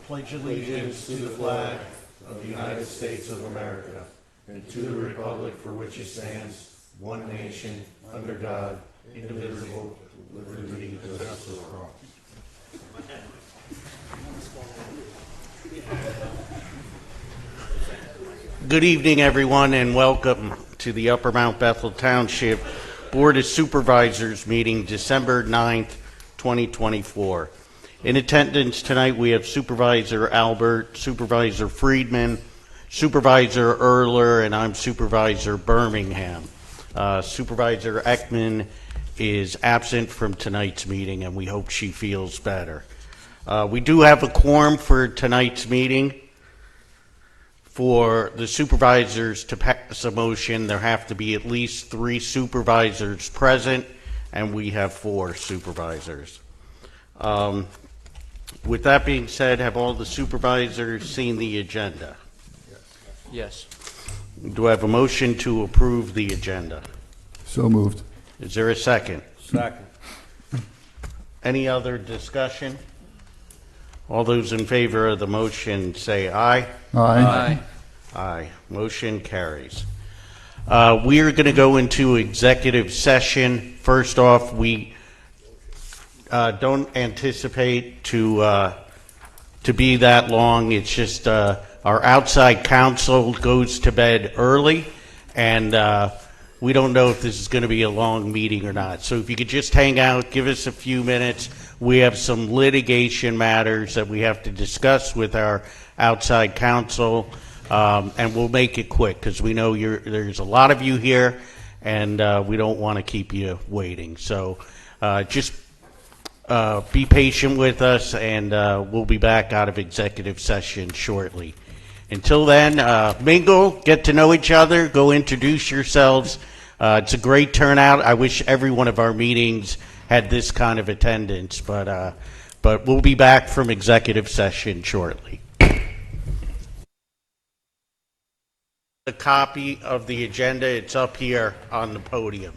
pledge allegiance to the flag of the United States of America and to the republic for which it stands, one nation, under God, indivisible, with liberty and justice for all. Good evening, everyone, and welcome to the Upper Mount Bethel Township Board of Supervisors meeting December 9th, 2024. In attendance tonight, we have Supervisor Albert, Supervisor Friedman, Supervisor Erler, and I'm Supervisor Birmingham. Supervisor Ekman is absent from tonight's meeting, and we hope she feels better. We do have a quorum for tonight's meeting. For the supervisors to pass a motion, there have to be at least 3 supervisors present, and we have 4 supervisors. With that being said, have all the supervisors seen the agenda? Yes. Do I have a motion to approve the agenda? So moved. Is there a second? Second. Any other discussion? All those in favor of the motion say aye. Aye. Aye. Motion carries. We are going to go into executive session. First off, we don't anticipate to be that long. It's just our outside counsel goes to bed early, and we don't know if this is going to be a long meeting or not. So if you could just hang out, give us a few minutes. We have some litigation matters that we have to discuss with our outside counsel, and we'll make it quick because we know there's a lot of you here, and we don't want to keep you waiting. So just be patient with us, and we'll be back out of executive session shortly. Until then, mingle, get to know each other, go introduce yourselves. It's a great turnout. I wish every one of our meetings had this kind of attendance, but we'll be back from executive session shortly. A copy of the agenda, it's up here on the podium.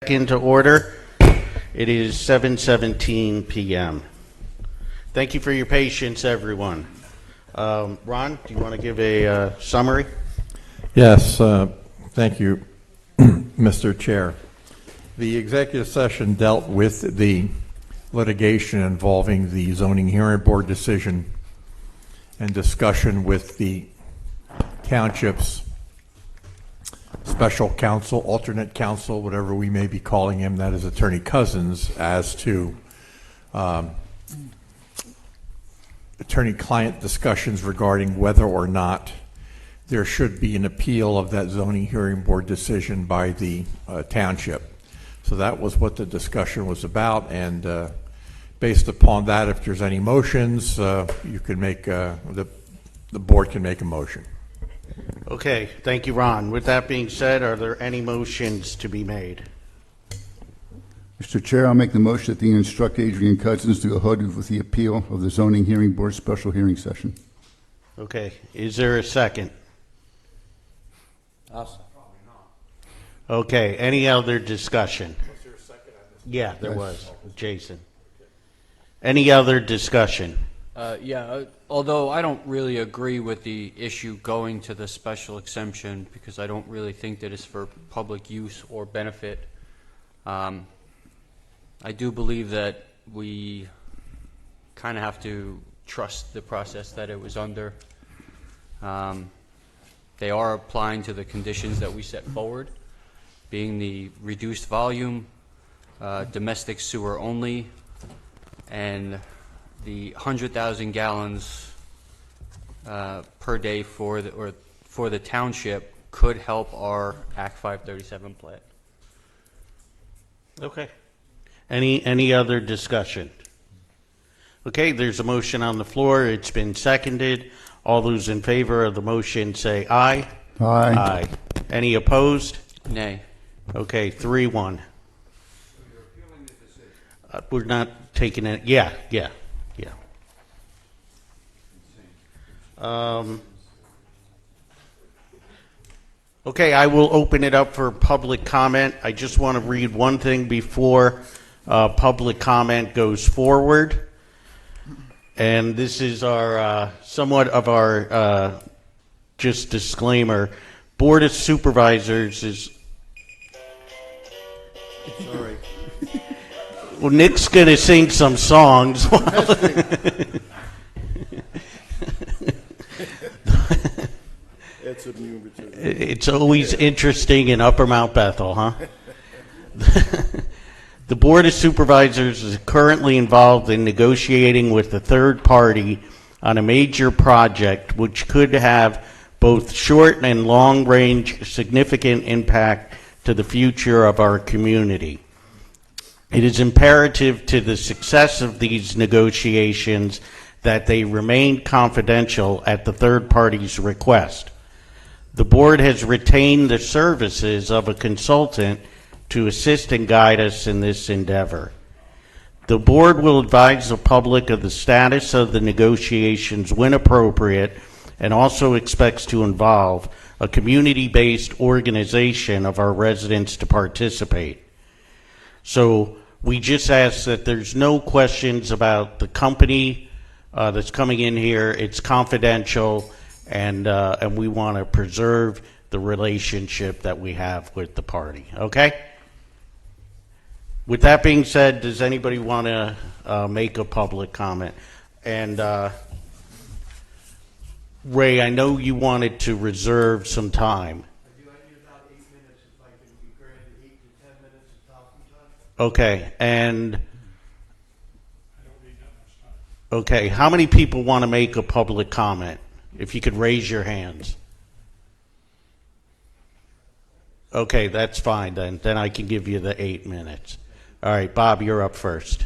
Into order. It is 7:17 p.m. Thank you for your patience, everyone. Ron, do you want to give a summary? Yes, thank you, Mr. Chair. The executive session dealt with the litigation involving the zoning hearing board decision and discussion with the township's special counsel, alternate counsel, whatever we may be calling him, that is Attorney Cousins, as to attorney-client discussions regarding whether or not there should be an appeal of that zoning hearing board decision by the township. So that was what the discussion was about, and based upon that, if there's any motions, you can make the board can make a motion. Okay, thank you, Ron. With that being said, are there any motions to be made? Mr. Chair, I'll make the motion that the instruct Adrian Cousins to go ahead with the appeal of the zoning hearing board special hearing session. Okay, is there a second? Okay, any other discussion? Was there a second? Yeah, there was. Jason. Any other discussion? Although I don't really agree with the issue going to the special exemption because I don't really think that it's for public use or benefit. I do believe that we kind of have to trust the process that it was under. They are applying to the conditions that we set forward, being the reduced volume, domestic sewer only, and the 100,000 gallons per day for the township could help our Act 537 plant. Okay. Any other discussion? Okay, there's a motion on the floor. It's been seconded. All those in favor of the motion say aye. Aye. Aye. Any opposed? Nay. Okay, 3-1. We're not taking it. Yeah. Okay, I will open it up for public comment. I just want to read one thing before public comment goes forward. And this is our somewhat of our just disclaimer. Board of Supervisors is... Sorry. Well, Nick's going to sing some songs. It's always interesting in Upper Mount Bethel, huh? The Board of Supervisors is currently involved in negotiating with a third party on a major project which could have both short and long range significant impact to the future of our community. It is imperative to the success of these negotiations that they remain confidential at the third party's request. The board has retained the services of a consultant to assist and guide us in this endeavor. The board will advise the public of the status of the negotiations when appropriate, and also expects to involve a community-based organization of our residents to participate. So we just ask that there's no questions about the company that's coming in here. It's confidential, and we want to preserve the relationship that we have with the party. Okay? With that being said, does anybody want to make a public comment? And Ray, I know you wanted to reserve some time. I do. I need about 8 minutes if I can be granted 8 to 10 minutes of talking time. Okay, and I don't need that much time. okay, how many people want to make a public comment? If you could raise your hands. Okay, that's fine then. Then I can give you the 8 minutes. All right, Bob, you're up first.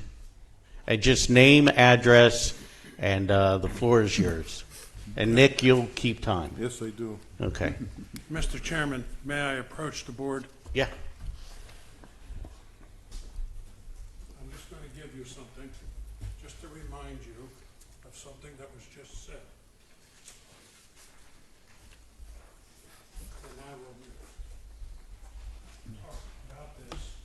And just name, address, and the floor is yours. And Nick, you'll keep time. Yes, I do. Okay. Mr. Chairman, may I approach the board? Yeah. I'm just going to give you something, just to remind you of something that was just said. And I will talk about this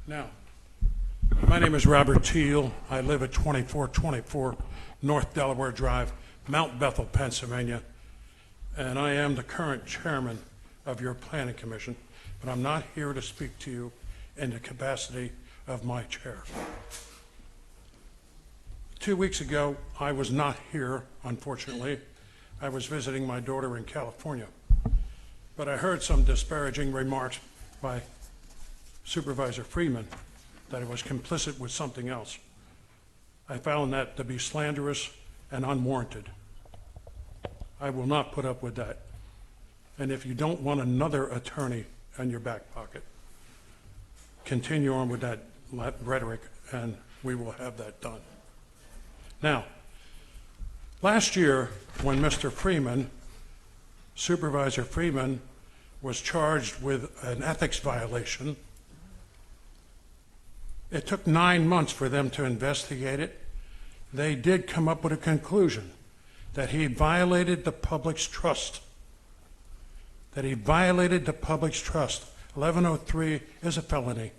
Now, my name is Robert Teal. I live at 2424 North Delaware Drive, Mount Bethel, Pennsylvania, and I am the current chairman of your planning commission, but I'm not here to speak to you in the capacity of my chair. 2 weeks ago, I was not here, unfortunately. I was visiting my daughter in California, but I heard some disparaging remarks by Supervisor Freeman that I was complicit with something else. I found that to be slanderous and unwarranted. I will not put up with that. And if you don't want another attorney in your back pocket, continue on with that rhetoric and we will have that done. Now, last year when Mr. Freeman, Supervisor Freeman, was charged with an ethics violation, it took 9 months for them to investigate it. They did come up with a conclusion that he violated the public's trust. That he violated the public's trust. 1103 is a felony.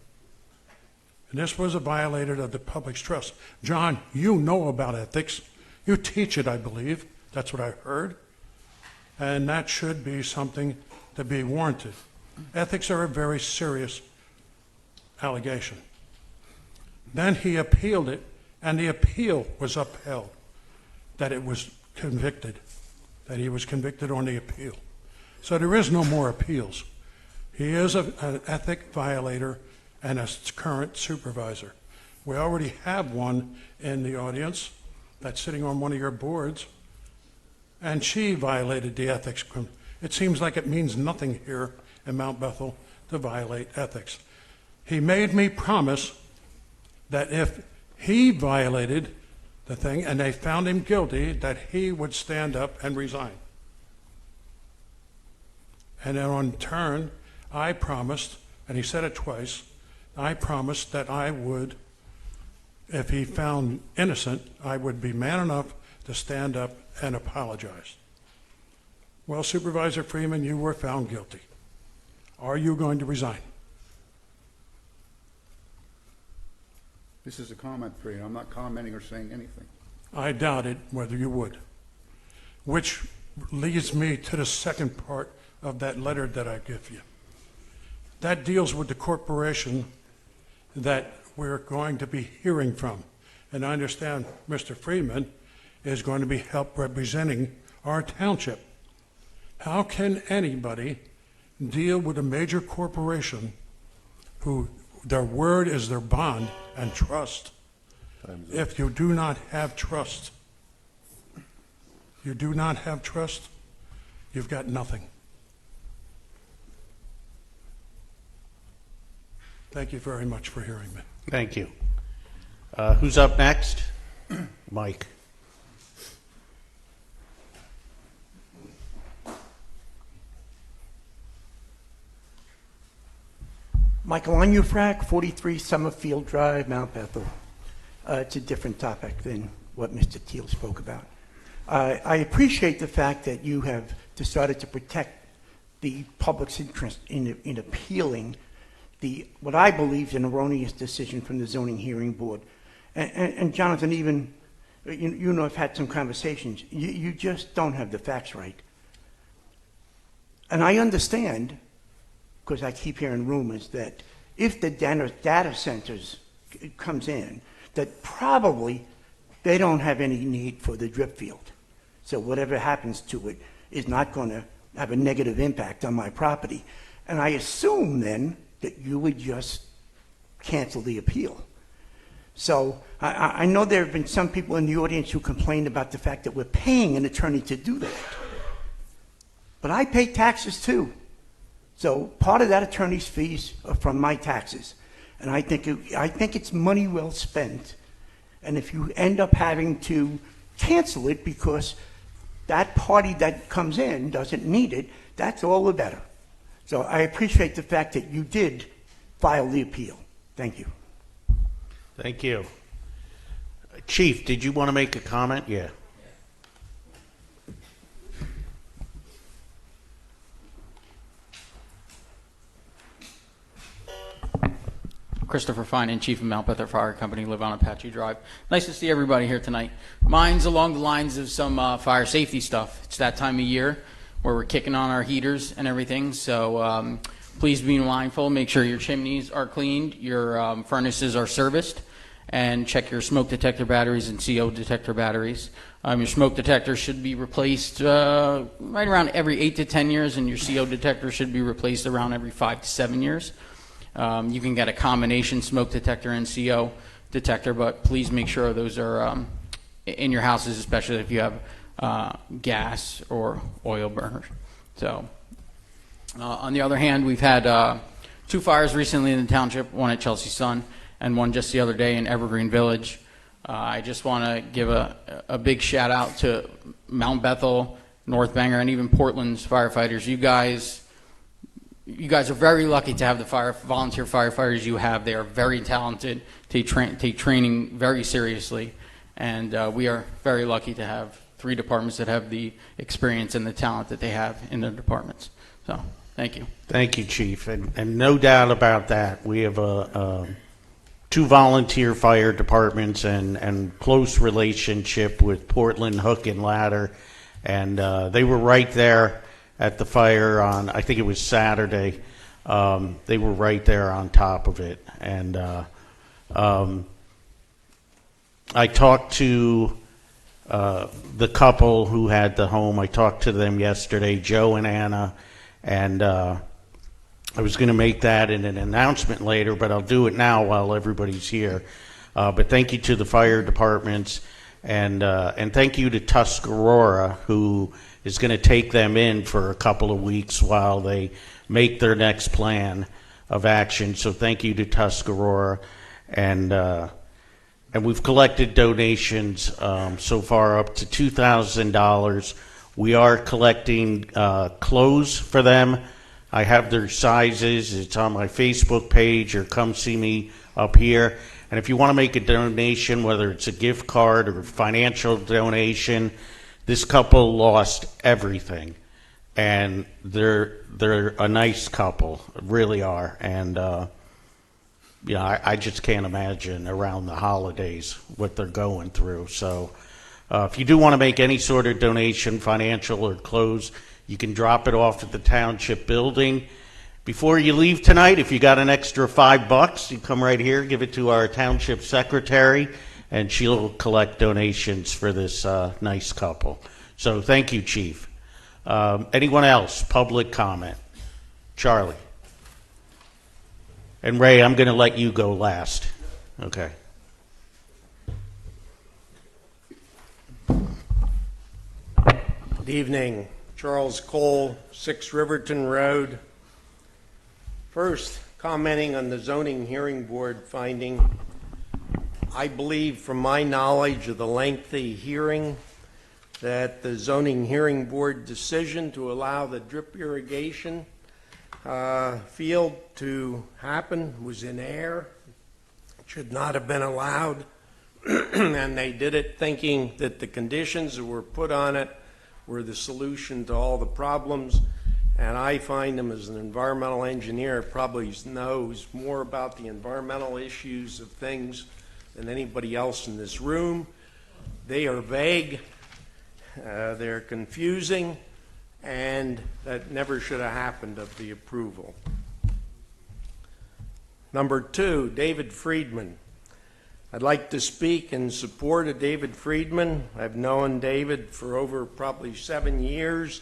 And this was a violator of the public's trust. John, you know about ethics. You teach it, I believe. That's what I heard. And that should be something to be warranted. Ethics are a very serious allegation. Then he appealed it, and the appeal was upheld, that it was convicted, that he was convicted on the appeal. So there is no more appeals. He is an ethic violator and a current supervisor. We already have one in the audience that's sitting on one of your boards, and she violated the ethics. It seems like it means nothing here in Mount Bethel to violate ethics. He made me promise that if he violated the thing and they found him guilty, that he would stand up and resign. And then in turn, I promised, and he said it twice, I promised that I would, if he found innocent, I would be man enough to stand up and apologize. Well, Supervisor Freeman, you were found guilty. Are you going to resign? This is a comment period. I'm not commenting or saying anything. I doubted whether you would. Which leads me to the second part of that letter that I give you. That deals with the corporation that we're going to be hearing from. And I understand Mr. Freeman is going to be help representing our township. How can anybody deal with a major corporation who their word is their bond and trust if you do not have trust? You do not have trust, you've got nothing. Thank you very much for hearing me. Thank you. Who's up next? Mike. Michael Onufrak, 43 Summerfield Drive, Mount Bethel. It's a different topic than what Mr. Teal spoke about. I appreciate the fact that you have decided to protect the public's interest in appealing what I believe is an erroneous decision from the zoning hearing board. And Jonathan, even, you know, I've had some conversations. You just don't have the facts right. And I understand, because I keep hearing rumors, that if the data centers comes in, that probably they don't have any need for the drip field. So whatever happens to it is not going to have a negative impact on my property. And I assume then that you would just cancel the appeal. So I know there have been some people in the audience who complained about the fact that we're paying an attorney to do that. But I pay taxes too. So part of that attorney's fees are from my taxes. And I think it's money well spent. And if you end up having to cancel it because that party that comes in doesn't need it, that's all the better. So I appreciate the fact that you did file the appeal. Thank you. Thank you. Chief, did you want to make a comment? Yeah. Christopher Finan, Chief of Mount Bethel Fire Company, live on Apache Drive. Nice to see everybody here tonight. Mine's along the lines of some fire safety stuff. It's that time of year where we're kicking on our heaters and everything, so please be mindful. Make sure your chimneys are cleaned, your furnaces are serviced, and check your smoke detector batteries and CO detector batteries. Your smoke detector should be replaced right around every 8 to 10 years, and your CO detector should be replaced around every 5 to 7 years. You can get a combination smoke detector and CO detector, but please make sure those are in your houses, especially if you have gas or oil burners. So, on the other hand, we've had 2 fires recently in the township, one at Chelsea Sun and one just the other day in Evergreen Village. I just want to give a big shout out to Mount Bethel, North Bangor, and even Portland's firefighters. You guys are very lucky to have the volunteer firefighters you have. They are very talented, take training very seriously, and we are very lucky to have 3 departments that have the experience and the talent that they have in their departments. So, thank you. Thank you, Chief. And no doubt about that. We have 2 volunteer fire departments and close relationship with Portland Hook and Ladder. And they were right there at the fire on, I think it was Saturday. They were right there on top of it. And I talked to the couple who had the home. I talked to them yesterday, Joe and Anna. And I was going to make that in an announcement later, but I'll do it now while everybody's here. But thank you to the fire departments, and thank you to Tuscarora, who is going to take them in for a couple of weeks while they make their next plan of action. So thank you to Tuscarora, and we've collected donations so far up to $2,000. We are collecting clothes for them. I have their sizes. It's on my Facebook page, or come see me up here. And if you want to make a donation, whether it's a gift card or a financial donation, this couple lost everything. And they're a nice couple, really are. And I just can't imagine around the holidays what they're going through. So if you do want to make any sort of donation, financial or clothes, you can drop it off at the township building. Before you leave tonight, if you got an extra $5, you come right here, give it to our township secretary, and she'll collect donations for this nice couple. So thank you, Chief. Anyone else? Public comment? Charlie. And Ray, I'm going to let you go last. Okay. Good evening. Charles Cole, 6 Riverton Road. First, commenting on the zoning hearing board finding, I believe from my knowledge of the lengthy hearing that the zoning hearing board decision to allow the drip irrigation field to happen was in error. It should not have been allowed, and they did it thinking that the conditions that were put on it were the solution to all the problems, and I find them, as an environmental engineer, probably knows more about the environmental issues of things than anybody else in this room. They are vague, they're confusing, and that never should have happened of the approval. Number 2, David Friedman. I'd like to speak in support of David Friedman. I've known David for over probably 7 years,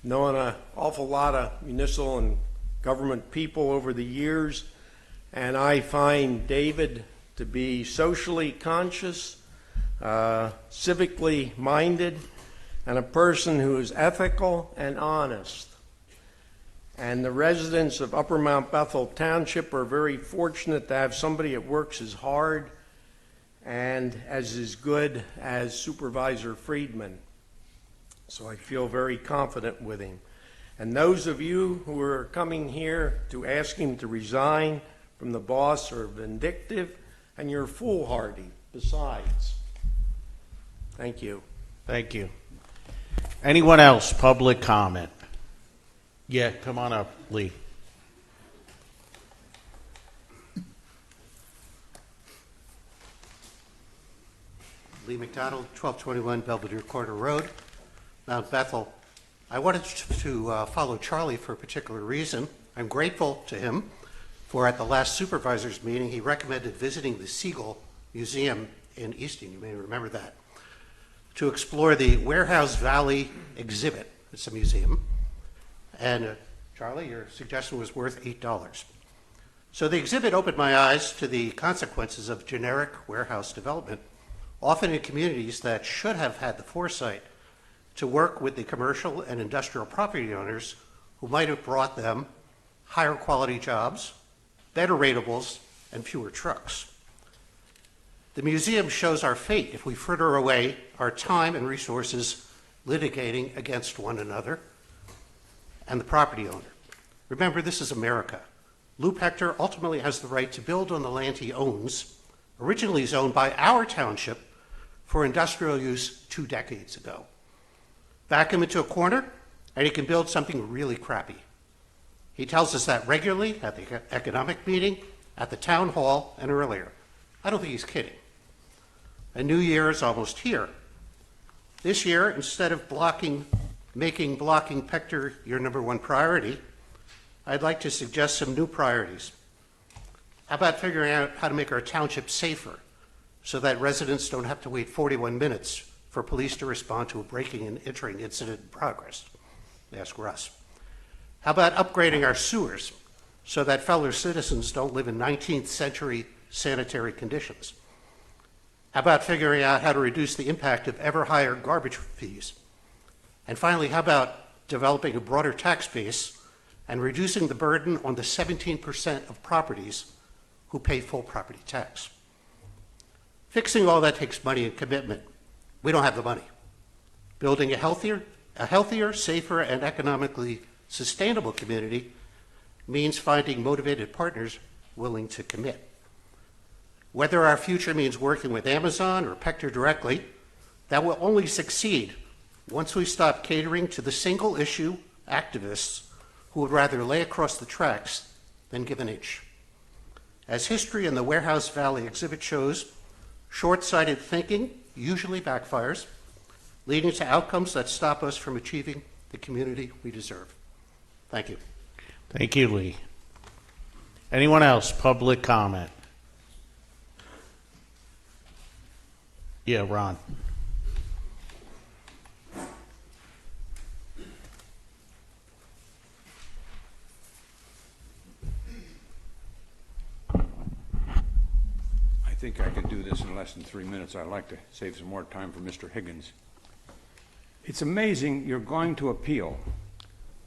known an awful lot of municipal and government people over the years, and I find David to be socially conscious, civically minded, and a person who is ethical and honest. And the residents of Upper Mount Bethel Township are very fortunate to have somebody that works as hard and as good as Supervisor Friedman. So I feel very confident with him. And those of you who are coming here to ask him to resign from the boss are vindictive, and you're foolhardy besides. Thank you. Thank you. Anyone else? Public comment? Yeah, come on up, Lee. Lee McDonald, 1221 Belvedere Corner Road, Mount Bethel. I wanted to follow Charlie for a particular reason. I'm grateful to him for at the last supervisors meeting, he recommended visiting the Siegel Museum in Easton, you may remember that, to explore the Warehouse Valley exhibit. It's a museum. And Charlie, your suggestion was worth $8. So the exhibit opened my eyes to the consequences of generic warehouse development, often in communities that should have had the foresight to work with the commercial and industrial property owners who might have brought them higher quality jobs, better ratables, and fewer trucks. The museum shows our fate if we fritter away our time and resources litigating against one another and the property owner. Remember, this is America. Lou Hector ultimately has the right to build on the land he owns, originally zoned by our township for industrial use 2 decades ago. Back him into a corner, and he can build something really crappy. He tells us that regularly at the economic meeting, at the town hall, and earlier. I don't think he's kidding. A new year is almost here. This year, instead of making blocking Hector your #1 priority, I'd like to suggest some new priorities. How about figuring out how to make our township safer so that residents don't have to wait 41 minutes for police to respond to a breaking and entering incident in progress? Ask Russ. How about upgrading our sewers so that fellow citizens don't live in 19th century sanitary conditions? How about figuring out how to reduce the impact of ever higher garbage fees? And finally, how about developing a broader tax base and reducing the burden on the 17% of properties who pay full property tax? Fixing all that takes money and commitment. We don't have the money. Building a healthier, safer, and economically sustainable community means finding motivated partners willing to commit. Whether our future means working with Amazon or Hector directly, that will only succeed once we stop catering to the single issue activists who would rather lay across the tracks than give an inch. As history in the Warehouse Valley exhibit shows, short-sighted thinking usually backfires, leading to outcomes that stop us from achieving the community we deserve. Thank you. Thank you, Lee. Anyone else? Public comment? Yeah, Ron. I think I can do this in less than 3 minutes. I'd like to save some more time for Mr. Higgins. It's amazing you're going to appeal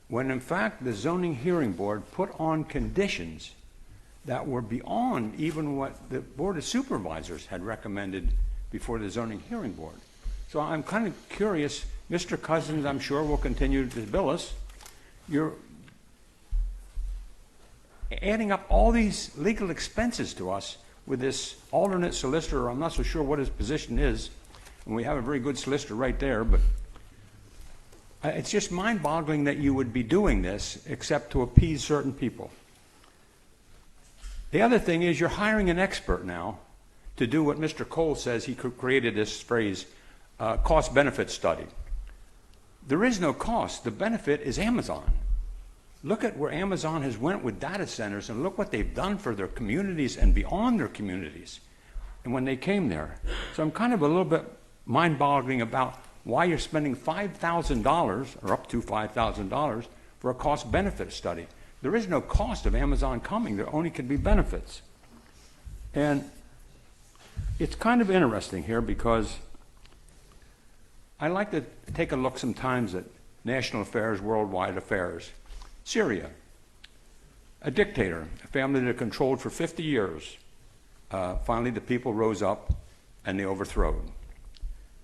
when in fact the zoning hearing board put on conditions that were beyond even what the Board of Supervisors had recommended before the zoning hearing board. So I'm kind of curious, Mr. Cousins, I'm sure will continue to bill us. You're adding up all these legal expenses to us with this alternate solicitor. I'm not so sure what his position is, and we have a very good solicitor right there, but it's just mind-boggling that you would be doing this except to appease certain people. The other thing is you're hiring an expert now to do what Mr. Cole says. He created this phrase, cost-benefit study. There is no cost. The benefit is Amazon. Look at where Amazon has went with data centers, and look what they've done for their communities and beyond their communities and when they came there. So I'm kind of a little bit mind-boggling about why you're spending $5,000 or up to $5,000 for a cost-benefit study. There is no cost of Amazon coming. There only can be benefits. And it's kind of interesting here because I like to take a look sometimes at national affairs, worldwide affairs. Syria, a dictator, a family that controlled for 50 years. Finally, the people rose up and they overthrew.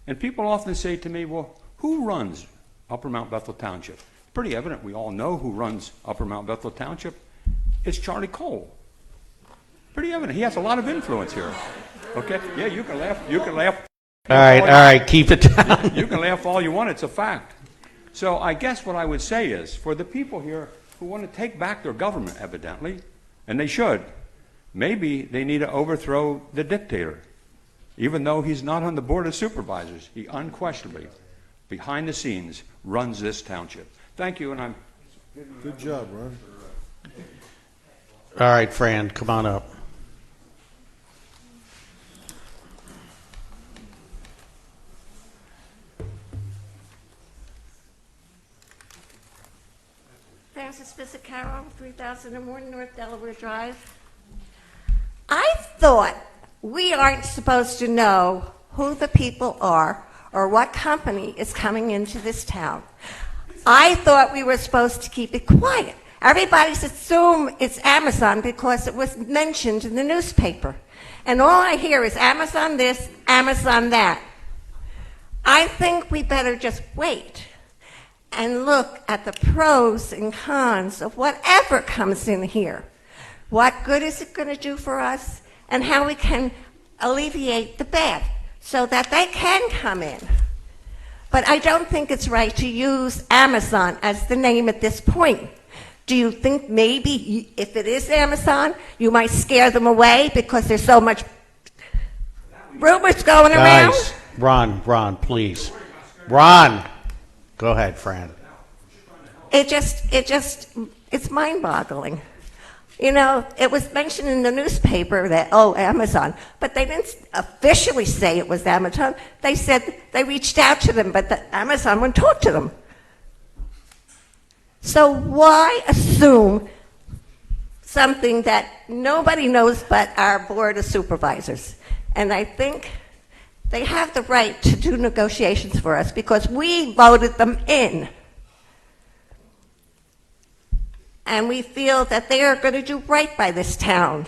And people often say to me, well, who runs Upper Mount Bethel Township? Pretty evident. We all know who runs Upper Mount Bethel Township. It's Charlie Cole. Pretty evident. He has a lot of influence here. Okay? Yeah, you can laugh. You can laugh. All right, keep it down. You can laugh all you want. It's a fact. So I guess what I would say is, for the people here who want to take back their government, evidently, and they should, maybe they need to overthrow the dictator. Even though he's not on the Board of Supervisors, he unquestionably, behind the scenes, runs this township. Thank you, and I'm... Good job, Ron. All right, Fran, come on up. Francis Fisicaro, 3001 North Delaware Drive. I thought we aren't supposed to know who the people are or what company is coming into this town. I thought we were supposed to keep it quiet. Everybody's assumed it's Amazon because it was mentioned in the newspaper. And all I hear is Amazon this, Amazon that. I think we better just wait and look at the pros and cons of whatever comes in here. What good is it going to do for us, and how we can alleviate the bad so that they can come in. But I don't think it's right to use Amazon as the name at this point. Do you think maybe if it is Amazon, you might scare them away because there's so much rumors going around? Guys, Ron, please. Ron, go ahead, Fran. It's mind-boggling. You know, it was mentioned in the newspaper that, oh, Amazon, but they didn't officially say it was Amazon. They said they reached out to them, but Amazon wouldn't talk to them. So why assume something that nobody knows but our Board of Supervisors? And I think they have the right to do negotiations for us because we voted them in. And we feel that they are going to do right by this town.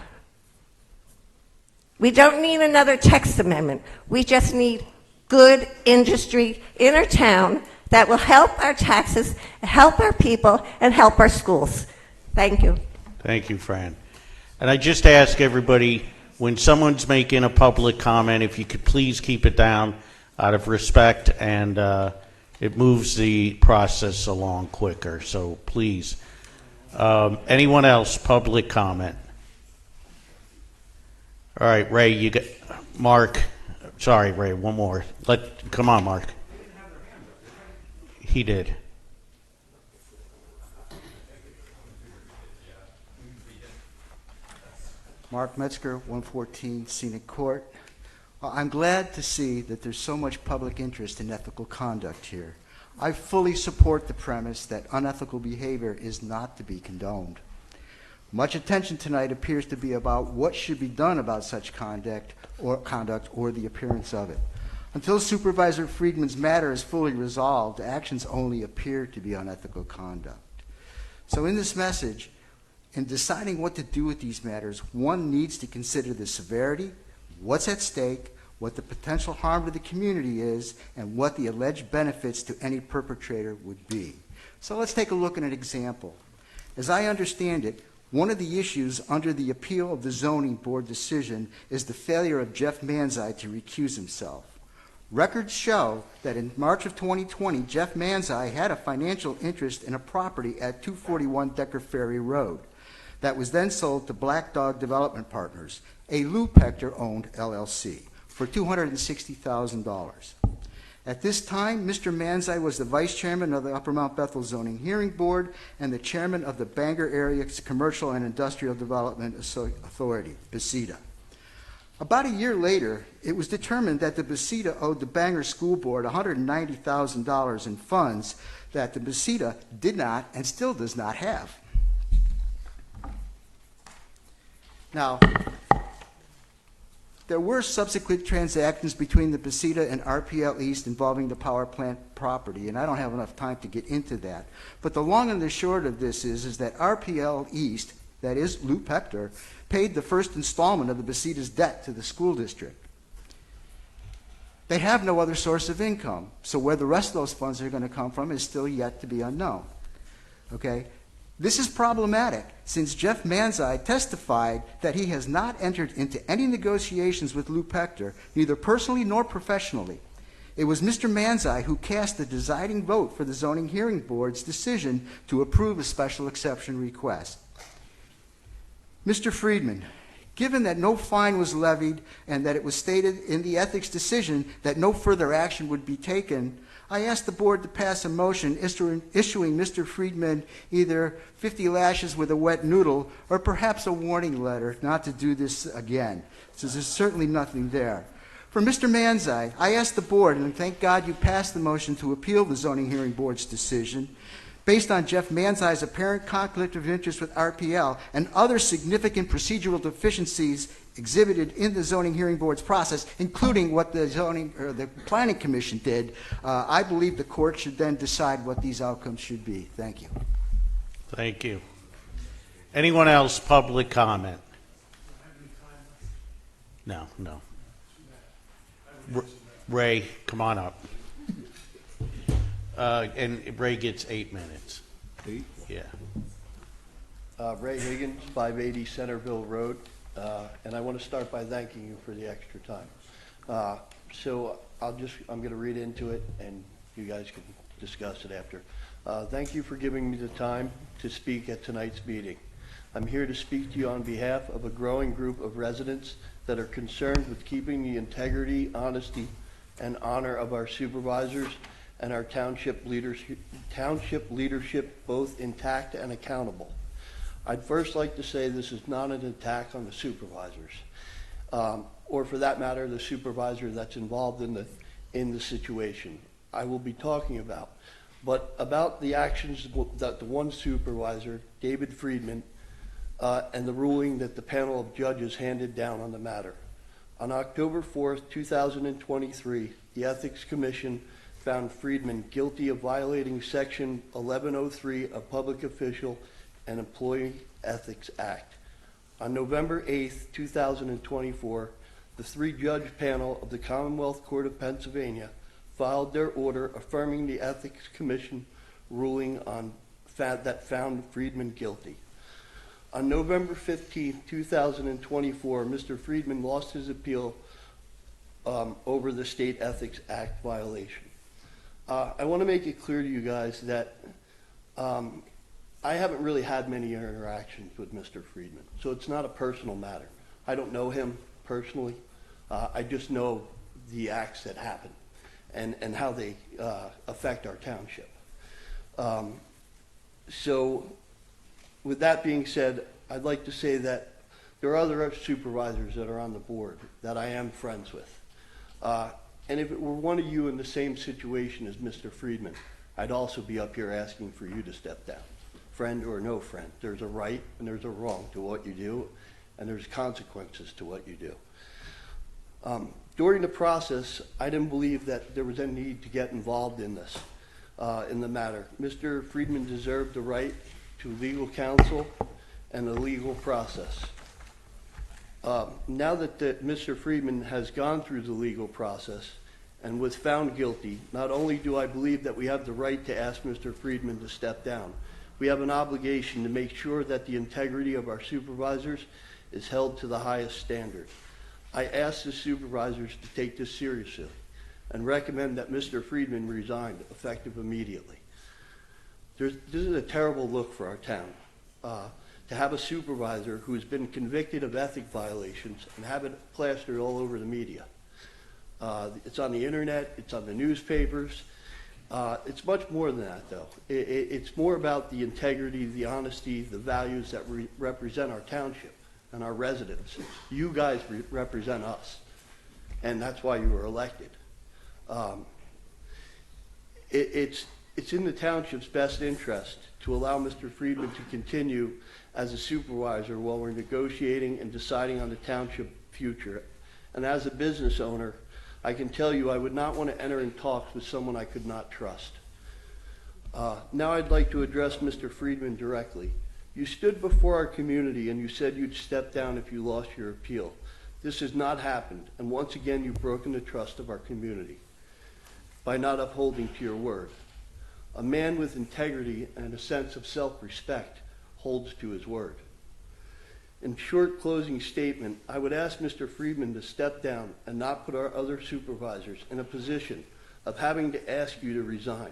We don't need another text amendment. We just need good industry in our town that will help our taxes, help our people, and help our schools. Thank you. Thank you, Fran. And I just ask everybody, when someone's making a public comment, if you could please keep it down out of respect, and it moves the process along quicker. So please. Anyone else? Public comment? All right, Ray, you got Mark. Sorry, Ray, one more. Come on, Mark. He did. Mark Metzger, 114 Scenic Court. I'm glad to see that there's so much public interest in ethical conduct here. I fully support the premise that unethical behavior is not to be condoned. Much attention tonight appears to be about what should be done about such conduct or the appearance of it. Until Supervisor Friedman's matter is fully resolved, actions only appear to be unethical conduct. So in this message, in deciding what to do with these matters, one needs to consider the severity, what's at stake, what the potential harm to the community is, and what the alleged benefits to any perpetrator would be. So let's take a look at an example. As I understand it, one of the issues under the appeal of the zoning board decision is the failure of Jeff Manzi to recuse himself. Records show that in March of 2020, Jeff Manzi had a financial interest in a property at 241 Decker Ferry Road that was then sold to Black Dog Development Partners, a Lou Pector-owned LLC, for $260,000. At this time, Mr. Manzi was the vice chairman of the Upper Mount Bethel Zoning Hearing Board and the chairman of the Bangor Area Commercial and Industrial Development Authority, BESIDA. About a year later, it was determined that the BESIDA owed the Bangor School Board $190,000 in funds that the BESIDA did not and still does not have. Now, there were subsequent transactions between the BESIDA and RPL East involving the power plant property, and I don't have enough time to get into that. But the long and the short of this is that RPL East, that is Lou Pector, paid the first installment of the BESIDA's debt to the school district. They have no other source of income, so where the rest of those funds are going to come from is still yet to be unknown. Okay? This is problematic since Jeff Manzi testified that he has not entered into any negotiations with Lou Pector, neither personally nor professionally. It was Mr. Manzi who cast the deciding vote for the Zoning Hearing Board's decision to approve a special exception request. Mr. Friedman, Given that no fine was levied and that it was stated in the ethics decision that no further action would be taken, I asked the board to pass a motion issuing Mr. Friedman either 50 lashes with a wet noodle or perhaps a warning letter not to do this again, since there's certainly nothing there. For Mr. Manzai, I asked the board, and thank God you passed the motion to appeal the zoning hearing board's decision, based on Jeff Manzai's apparent conflict of interest with RPL and other significant procedural deficiencies exhibited in the zoning hearing board's process, including what the planning commission did. I believe the court should then decide what these outcomes should be. Thank you. Thank you. Anyone else, public comment? No. Ray, come on up. And Ray gets 8 minutes. 8? Yeah. Ray Higgins, 580 Centerville Road, and I want to start by thanking you for the extra time. So I'm going to read into it, and you guys can discuss it after. Thank you for giving me the time to speak at tonight's meeting. I'm here to speak to you on behalf of a growing group of residents that are concerned with keeping the integrity, honesty, and honor of our supervisors and our township leadership both intact and accountable. I'd first like to say this is not an attack on the supervisors, or for that matter, the supervisor that's involved in the situation I will be talking about, but about the actions that the one supervisor, David Friedman, and the ruling that the panel of judges handed down on the matter. On October 4th, 2023, the Ethics Commission found Friedman guilty of violating Section 1103 of Public Official and Employee Ethics Act. On November 8th, 2024, the three-judge panel of the Commonwealth Court of Pennsylvania filed their order affirming the Ethics Commission ruling that found Friedman guilty. On November 15, 2024, Mr. Friedman lost his appeal over the State Ethics Act violation. I want to make it clear to you guys that I haven't really had many interactions with Mr. Friedman, so it's not a personal matter. I don't know him personally. I just know the acts that happen and how they affect our township. So with that being said, I'd like to say that there are other supervisors that are on the board that I am friends with. And if it were one of you in the same situation as Mr. Friedman, I'd also be up here asking for you to step down. Friend or no friend, there's a right and there's a wrong to what you do, and there's consequences to what you do. During the process, I didn't believe that there was any need to get involved in this, in the matter. Mr. Friedman deserved the right to legal counsel and a legal process. Now that Mr. Friedman has gone through the legal process and was found guilty, not only do I believe that we have the right to ask Mr. Friedman to step down, we have an obligation to make sure that the integrity of our supervisors is held to the highest standard. I ask the supervisors to take this seriously and recommend that Mr. Friedman resign effective immediately. This is a terrible look for our town. To have a supervisor who's been convicted of ethic violations and have it plastered all over the media. It's on the internet, it's on the newspapers. It's much more than that, though. It's more about the integrity, the honesty, the values that represent our township and our residents. You guys represent us, and that's why you were elected. It's in the township's best interest to allow Mr. Friedman to continue as a supervisor while we're negotiating and deciding on the township future. And as a business owner, I can tell you I would not want to enter in talks with someone I could not trust. Now I'd like to address Mr. Friedman directly. You stood before our community and you said you'd step down if you lost your appeal. This has not happened, and once again you've broken the trust of our community by not upholding to your word. A man with integrity and a sense of self-respect holds to his word. In short closing statement, I would ask Mr. Friedman to step down and not put our other supervisors in a position of having to ask you to resign.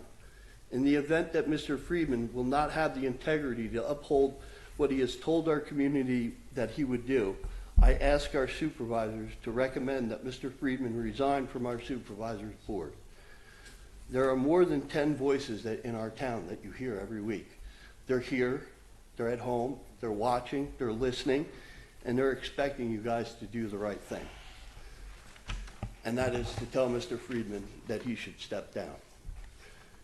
In the event that Mr. Friedman will not have the integrity to uphold what he has told our community that he would do, I ask our supervisors to recommend that Mr. Friedman resign from our supervisors board. There are more than 10 voices in our town that you hear every week. They're here, they're at home, they're watching, they're listening, and they're expecting you guys to do the right thing. And that is to tell Mr. Friedman that he should step down.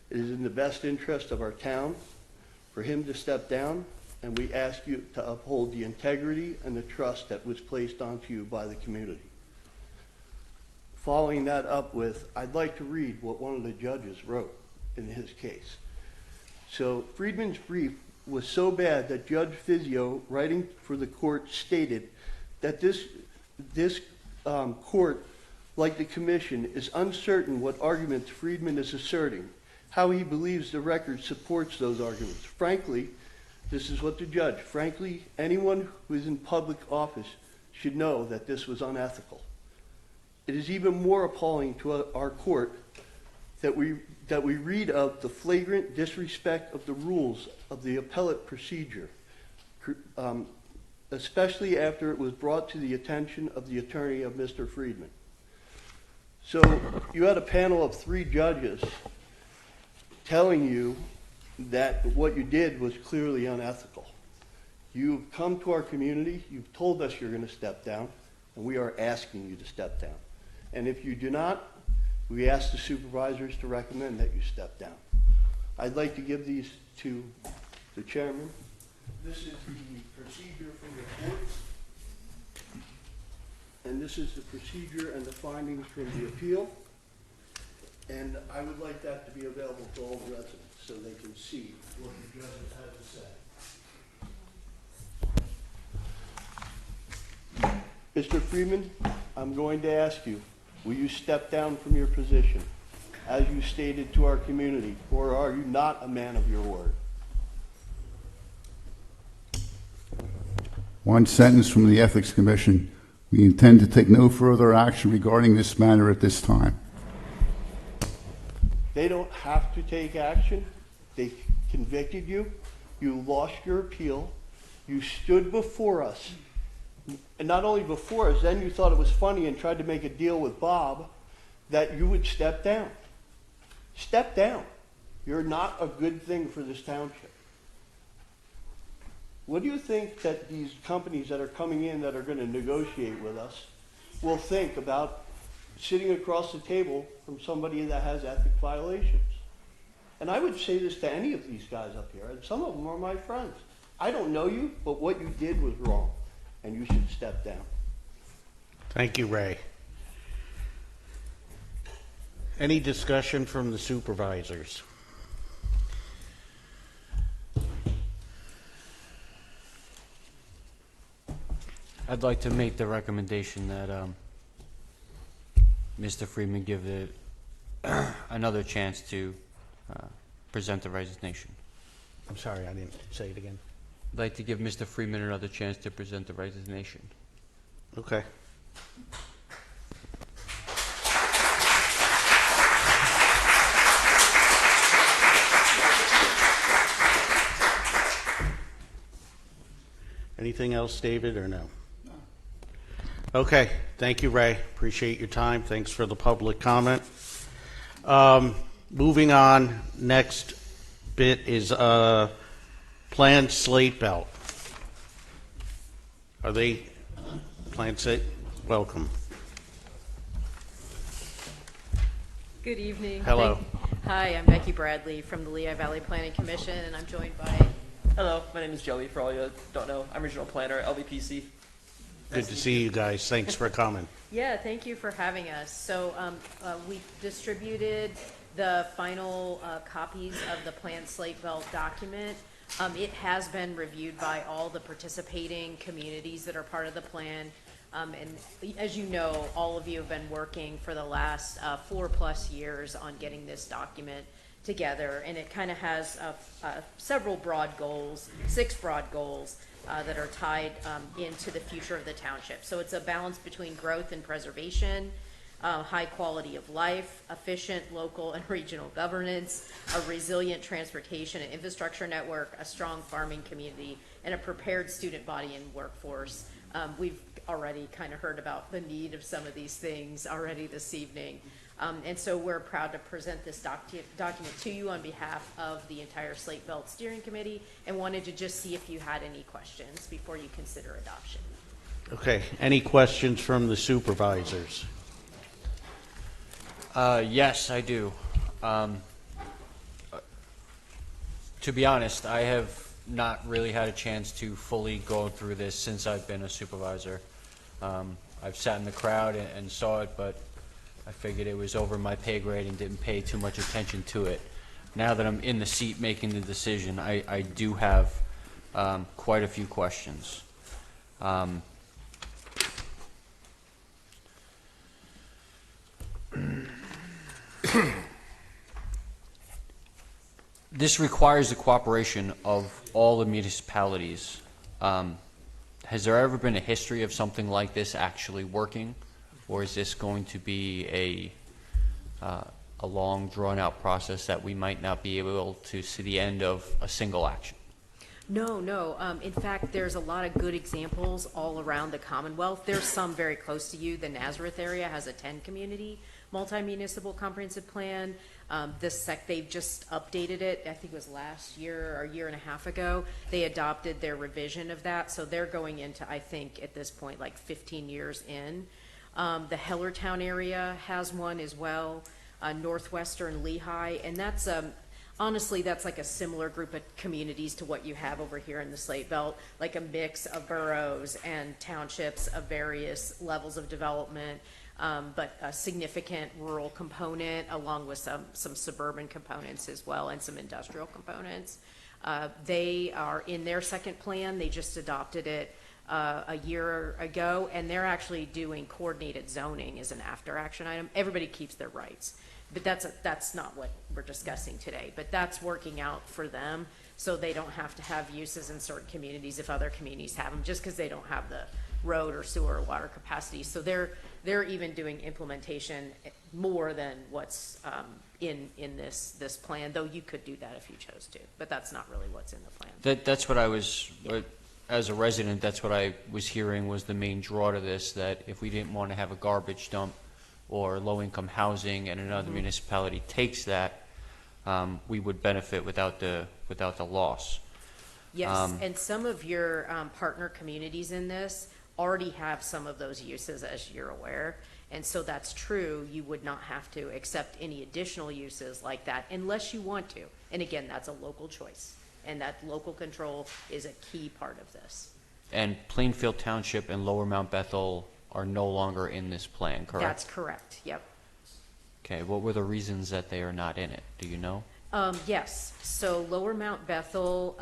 It is in the best interest of our town for him to step down, and we ask you to uphold the integrity and the trust that was placed onto you by the community. Following that up with, I'd like to read what one of the judges wrote in his case. So Friedman's brief was so bad that Judge Fizio, writing for the court, stated that this court, like the commission, is uncertain what arguments Friedman is asserting, how he believes the record supports those arguments. Frankly, this is what the judge, frankly, anyone who is in public office should know that this was unethical. It is even more appalling to our court that we read of the flagrant disrespect of the rules of the appellate procedure, especially after it was brought to the attention of the attorney of Mr. Friedman. So you had a panel of 3 judges telling you that what you did was clearly unethical. You've come to our community, you've told us you're going to step down, and we are asking you to step down. And if you do not, we ask the supervisors to recommend that you step down. I'd like to give these to the chairman. This is the procedure from the court, and this is the procedure and the findings from the appeal. And I would like that to be available to all residents so they can see what the judges had to say. Mr. Freeman, I'm going to ask you, will you step down from your position as you stated to our community, or are you not a man of your word? One sentence from the Ethics Commission. We intend to take no further action regarding this matter at this time. They don't have to take action. They convicted you. You lost your appeal. You stood before us. And not only before us, then you thought it was funny and tried to make a deal with Bob that you would step down. Step down. You're not a good thing for this township. What do you think that these companies that are coming in that are going to negotiate with us will think about sitting across the table from somebody that has ethic violations? And I would say this to any of these guys up here, and some of them are my friends. I don't know you, but what you did was wrong, and you should step down. Thank you, Ray. Any discussion from the supervisors? I'd like to make the recommendation that Mr. Freeman give it another chance to present the resignation. I'm sorry, I didn't say it again. I'd like to give Mr. Freeman another chance to present the resignation. Okay. Anything else, David, or no? No. Okay. Thank you, Ray. Appreciate your time. Thanks for the public comment. Moving on, next bit is planned slate belt. Are they planned slate? Welcome. Good evening. Hello. Hi, I'm Becky Bradley from the Lehigh Valley Planning Commission, and I'm joined by... Hello, my name is Joey, for all you don't know. I'm regional planner at LVPC. Good to see you guys. Thanks for coming. Yeah, thank you for having us. So we distributed the final copies of the planned slate belt document. It has been reviewed by all the participating communities that are part of the plan. And as you know, all of you have been working for the last 4+ years on getting this document together, and it kind of has several broad goals, 6 broad goals that are tied into the future of the township. So it's a balance between growth and preservation, high quality of life, efficient local and regional governance, a resilient transportation and infrastructure network, a strong farming community, and a prepared student body and workforce. We've already kind of heard about the need of some of these things already this evening. And so we're proud to present this document to you on behalf of the entire Slate Belt Steering Committee, and wanted to just see if you had any questions before you consider adoption. Okay, any questions from the supervisors? Yes, I do. To be honest, I have not really had a chance to fully go through this since I've been a supervisor. I've sat in the crowd and saw it, but I figured it was over my pay grade and didn't pay too much attention to it. Now that I'm in the seat making the decision, I do have quite a few questions. This requires the cooperation of all the municipalities. Has there ever been a history of something like this actually working, or is this going to be a long, drawn-out process that we might not be able to see the end of a single action? No. In fact, there's a lot of good examples all around the Commonwealth. There's some very close to you. The Nazareth area has a 10-community multi-municipal comprehensive plan. They've just updated it. I think it was last year or a year and a half ago. They adopted their revision of that. So they're going into, I think, at this point, like 15 years in. The Hellertown area has one as well. Northwestern Lehigh, and that's honestly, that's like a similar group of communities to what you have over here in the Slate Belt, like a mix of boroughs and townships of various levels of development, but a significant rural component along with some suburban components as well, and some industrial components. They are in their second plan. They just adopted it a year ago, and they're actually doing coordinated zoning as an after action item. Everybody keeps their rights, but that's not what we're discussing today. But that's working out for them, so they don't have to have uses in certain communities if other communities have them, just because they don't have the road or sewer or water capacity. So they're even doing implementation more than what's in this plan, though you could do that if you chose to, but that's not really what's in the plan. That's what I was, as a resident, that's what I was hearing was the main draw to this, that if we didn't want to have a garbage dump or low-income housing and another municipality takes that, we would benefit without the loss. Yes, and some of your partner communities in this already have some of those uses, as you're aware, and so that's true. You would not have to accept any additional uses like that unless you want to, and again, that's a local choice, and that local control is a key part of this. And Plainfield Township and Lower Mount Bethel are no longer in this plan, correct? That's correct, yep. Okay, what were the reasons that they are not in it? Do you know? Yes, so Lower Mount Bethel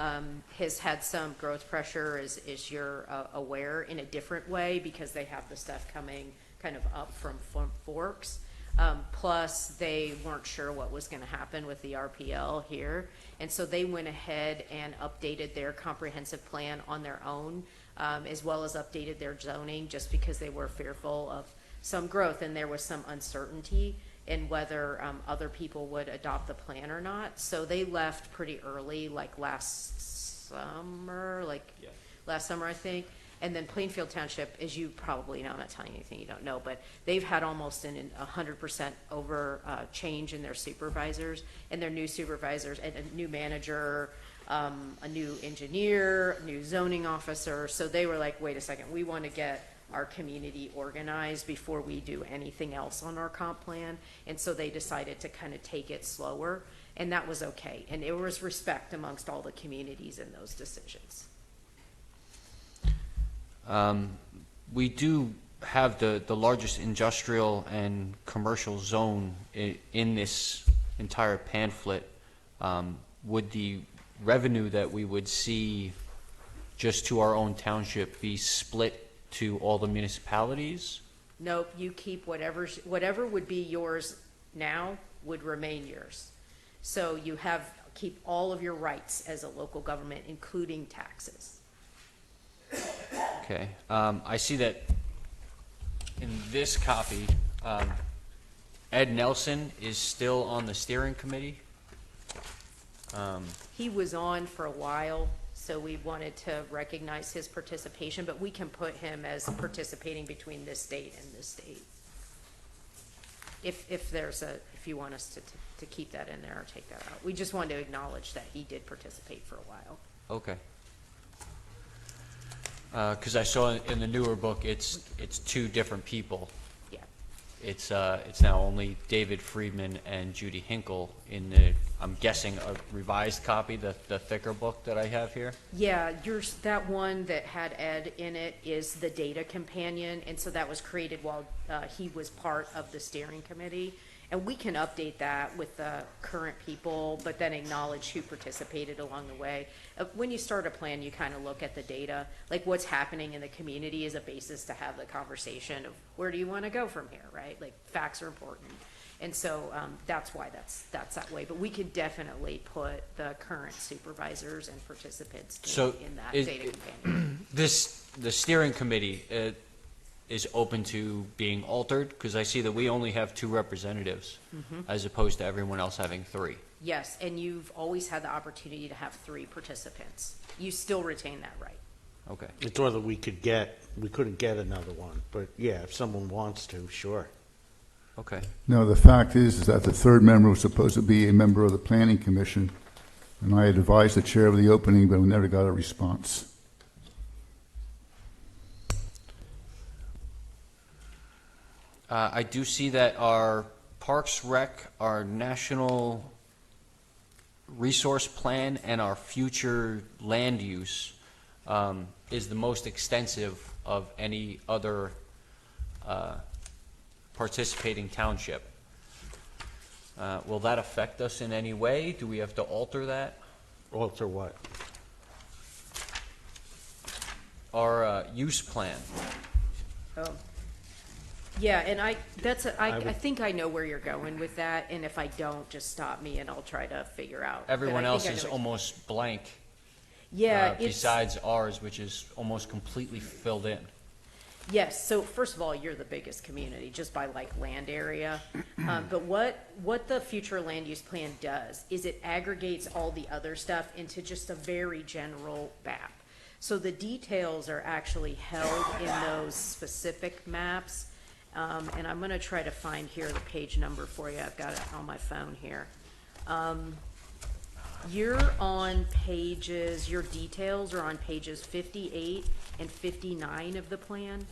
has had some growth pressure, as you're aware, in a different way because they have the stuff coming kind of up from Forks. Plus, they weren't sure what was going to happen with the RPL here, and so they went ahead and updated their comprehensive plan on their own, as well as updated their zoning, just because they were fearful of some growth, and there was some uncertainty in whether other people would adopt the plan or not. So they left pretty early, like last summer, I think. And then Plainfield Township, as you probably know, I'm not telling you anything you don't know, but they've had almost 100% over change in their supervisors, and their new supervisors, and a new manager, a new engineer, a new zoning officer. So they were like, wait a second, we want to get our community organized before we do anything else on our comp plan. And so they decided to kind of take it slower, and that was okay. And there was respect amongst all the communities in those decisions. We do have the largest industrial and commercial zone in this entire pamphlet. Would the revenue that we would see just to our own township be split to all the municipalities? Nope, you keep whatever would be yours now would remain yours. So you keep all of your rights as a local government, including taxes. Okay, I see that in this copy, Ed Nelson is still on the steering committee. He was on for a while, so we wanted to recognize his participation, but we can put him as participating between this date and this date. If you want us to keep that in there or take that out. We just wanted to acknowledge that he did participate for a while. Okay. Because I saw in the newer book, it's two different people. Yeah. It's now only David Friedman and Judy Hinkle in the, I'm guessing, a revised copy, the thicker book that I have here. Yeah, that one that had Ed in it is the data companion, and so that was created while he was part of the steering committee. And we can update that with the current people, but then acknowledge who participated along the way. When you start a plan, you kind of look at the data, like what's happening in the community is a basis to have the conversation of where do you want to go from here, right? Like facts are important. And so that's why that's that way. But we could definitely put the current supervisors and participants in that data companion. The steering committee is open to being altered, because I see that we only have 2 representatives as opposed to everyone else having 3. Yes, and you've always had the opportunity to have 3 participants. You still retain that right. Okay. It's whether we couldn't get another one, but yeah, if someone wants to, sure. Okay. No, the fact is that the third member was supposed to be a member of the Planning Commission, and I had advised the chair of the opening, but we never got a response. I do see that our Parks Rec, our National Resource Plan, and our future land use is the most extensive of any other participating township. Will that affect us in any way? Do we have to alter that? Alter what? Our use plan. Oh. Yeah, and I think I know where you're going with that, and if I don't, just stop me and I'll try to figure out. Everyone else is almost blank. Yeah, besides ours, which is almost completely filled in. Yes, so first of all, you're the biggest community just by like land area. But what the future land use plan does is it aggregates all the other stuff into just a very general map. So the details are actually held in those specific maps. And I'm going to try to find here the page number for you. I've got it on my phone here. You're on pages, your details are on pages 58 and 59 of the plan.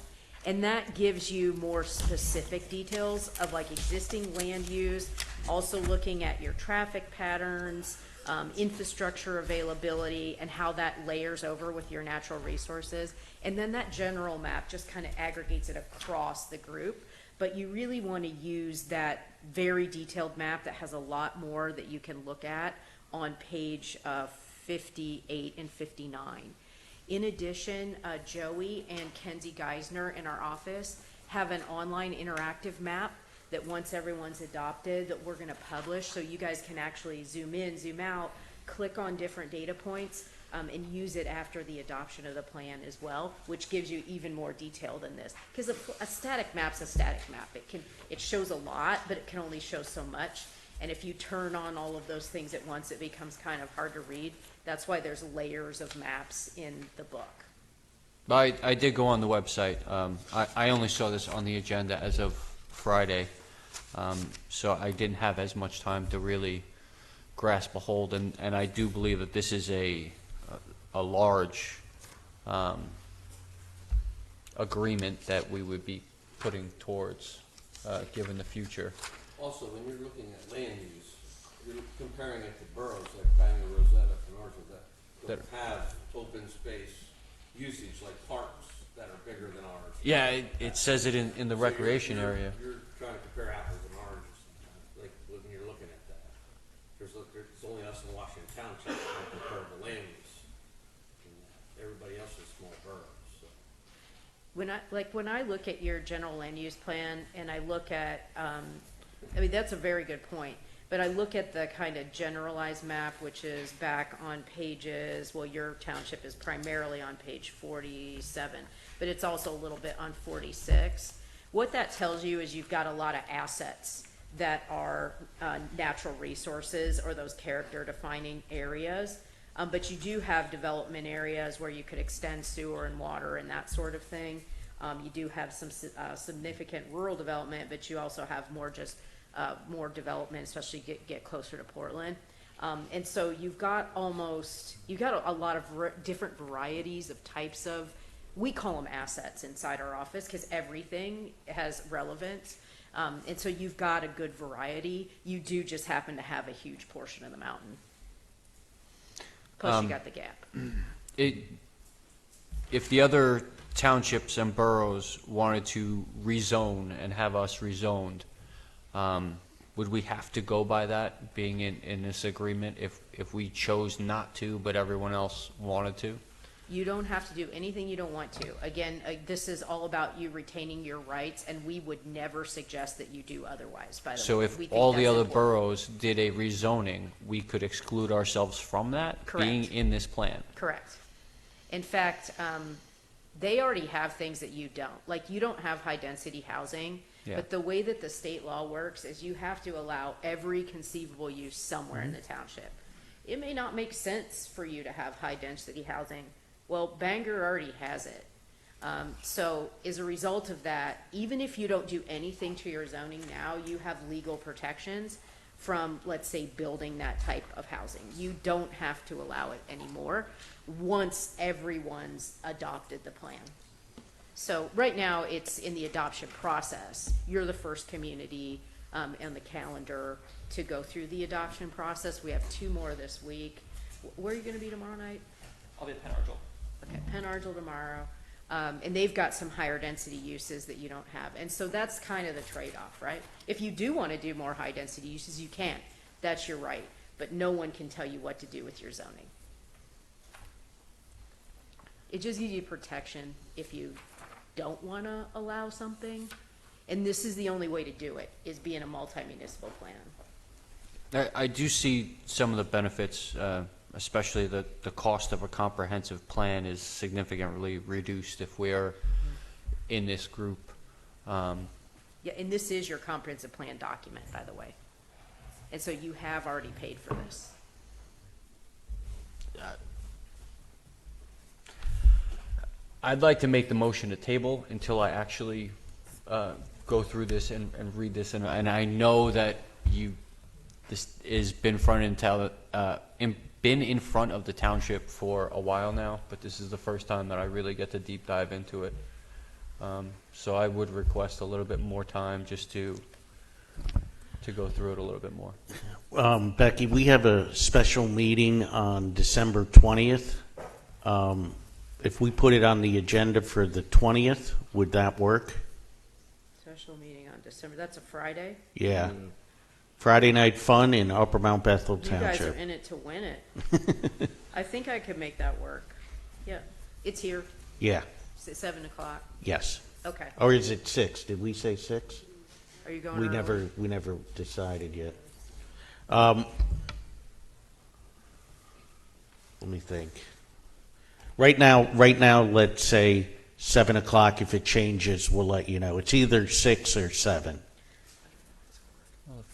And that gives you more specific details of like existing land use, also looking at your traffic patterns, infrastructure availability, and how that layers over with your natural resources. And then that general map just kind of aggregates it across the group. But you really want to use that very detailed map that has a lot more that you can look at on page 58 and 59. In addition, Joey and Kenzie Geisner in our office have an online interactive map that once everyone's adopted that we're going to publish, so you guys can actually zoom in, zoom out, click on different data points, and use it after the adoption of the plan as well, which gives you even more detail than this. Because a static map's a static map. It shows a lot, but it can only show so much. And if you turn on all of those things at once, it becomes kind of hard to read. That's why there's layers of maps in the book. I did go on the website. I only saw this on the agenda as of Friday, so I didn't have as much time to really grasp a hold. And I do believe that this is a large agreement that we would be putting towards, given the future. Also, when you're looking at land use, you're comparing it to boroughs like Bangor, Rosetta, and Orford that don't have open space usage like parks that are bigger than ours. Yeah, it says it in the recreation area. You're trying to compare apples and oranges sometimes, like when you're looking at that. There's only us in Washington Township that compare the land use. And everybody else is small boroughs. So. When I look at your general land use plan and I look at, I mean, that's a very good point. But I look at the kind of generalized map, which is back on pages, well, your township is primarily on page 47, but it's also a little bit on 46. What that tells you is you've got a lot of assets that are natural resources or those character defining areas. But you do have development areas where you could extend sewer and water and that sort of thing. You do have some significant rural development, but you also have more development, especially get closer to Portland. And so you've got a lot of different varieties of types of, we call them assets inside our office because everything has relevance. And so you've got a good variety. You do just happen to have a huge portion of the mountain. Plus you got the gap. If the other townships and boroughs wanted to rezone and have us rezoned, would we have to go by that, being in this agreement, if we chose not to, but everyone else wanted to? You don't have to do anything you don't want to. Again, this is all about you retaining your rights, and we would never suggest that you do otherwise, by the way. So if We think all the that's other important. boroughs did a rezoning, we could exclude ourselves from that, Correct. being in this plan? Correct. In fact, they already have things that you don't. Like, you don't have high-density housing, Yeah. but the way that the state law works is you have to allow every conceivable use somewhere in the township. It may not make sense for you to have high-density housing. Well, Bangor already has it. So as a result of that, even if you don't do anything to your zoning now, you have legal protections from, let's say, building that type of housing. You don't have to allow it anymore once everyone's adopted the plan. So right now, it's in the adoption process. You're the first community on the calendar to go through the adoption process. We have 2 more this week. Where are you going to be tomorrow night? I'll be at Penn Argyle. Okay, Penn Argyle tomorrow. And they've got some higher density uses that you don't have. And so that's kind of the trade-off, right? If you do want to do more high density uses, you can. That's your right. But no one can tell you what to do with your zoning. It just gives you protection if you don't want to allow something. And this is the only way to do it, is be in a multi-municipal plan. I do see some of the benefits, especially the cost of a comprehensive plan is significantly reduced if we are in this group. Yeah, and this is your comprehensive plan document, by the way. And so you have already paid for this. I'd like to make the motion to table until I actually go through this and read this, and I know that this has been been in front of the township for a while now, but this is the first time that I really get to deep dive into it. So I would request a little bit more time just to go through it a little bit more. Becky, we have a special meeting on December 20th. If we put it on the agenda for the 20th, would that work? Special meeting on December, that's a Friday? Yeah. Friday night fun in Upper Mount Bethel You guys are Township. in it to win it. I think I could make that work. Yeah, it's here. Yeah, It's at 7 o'clock. yes. Okay. Or is it 6? Did we say 6? Are you going We early? never decided yet. Let me think. Right now, let's say 7 o'clock. If it changes, we'll let you know. It's either 6 or 7.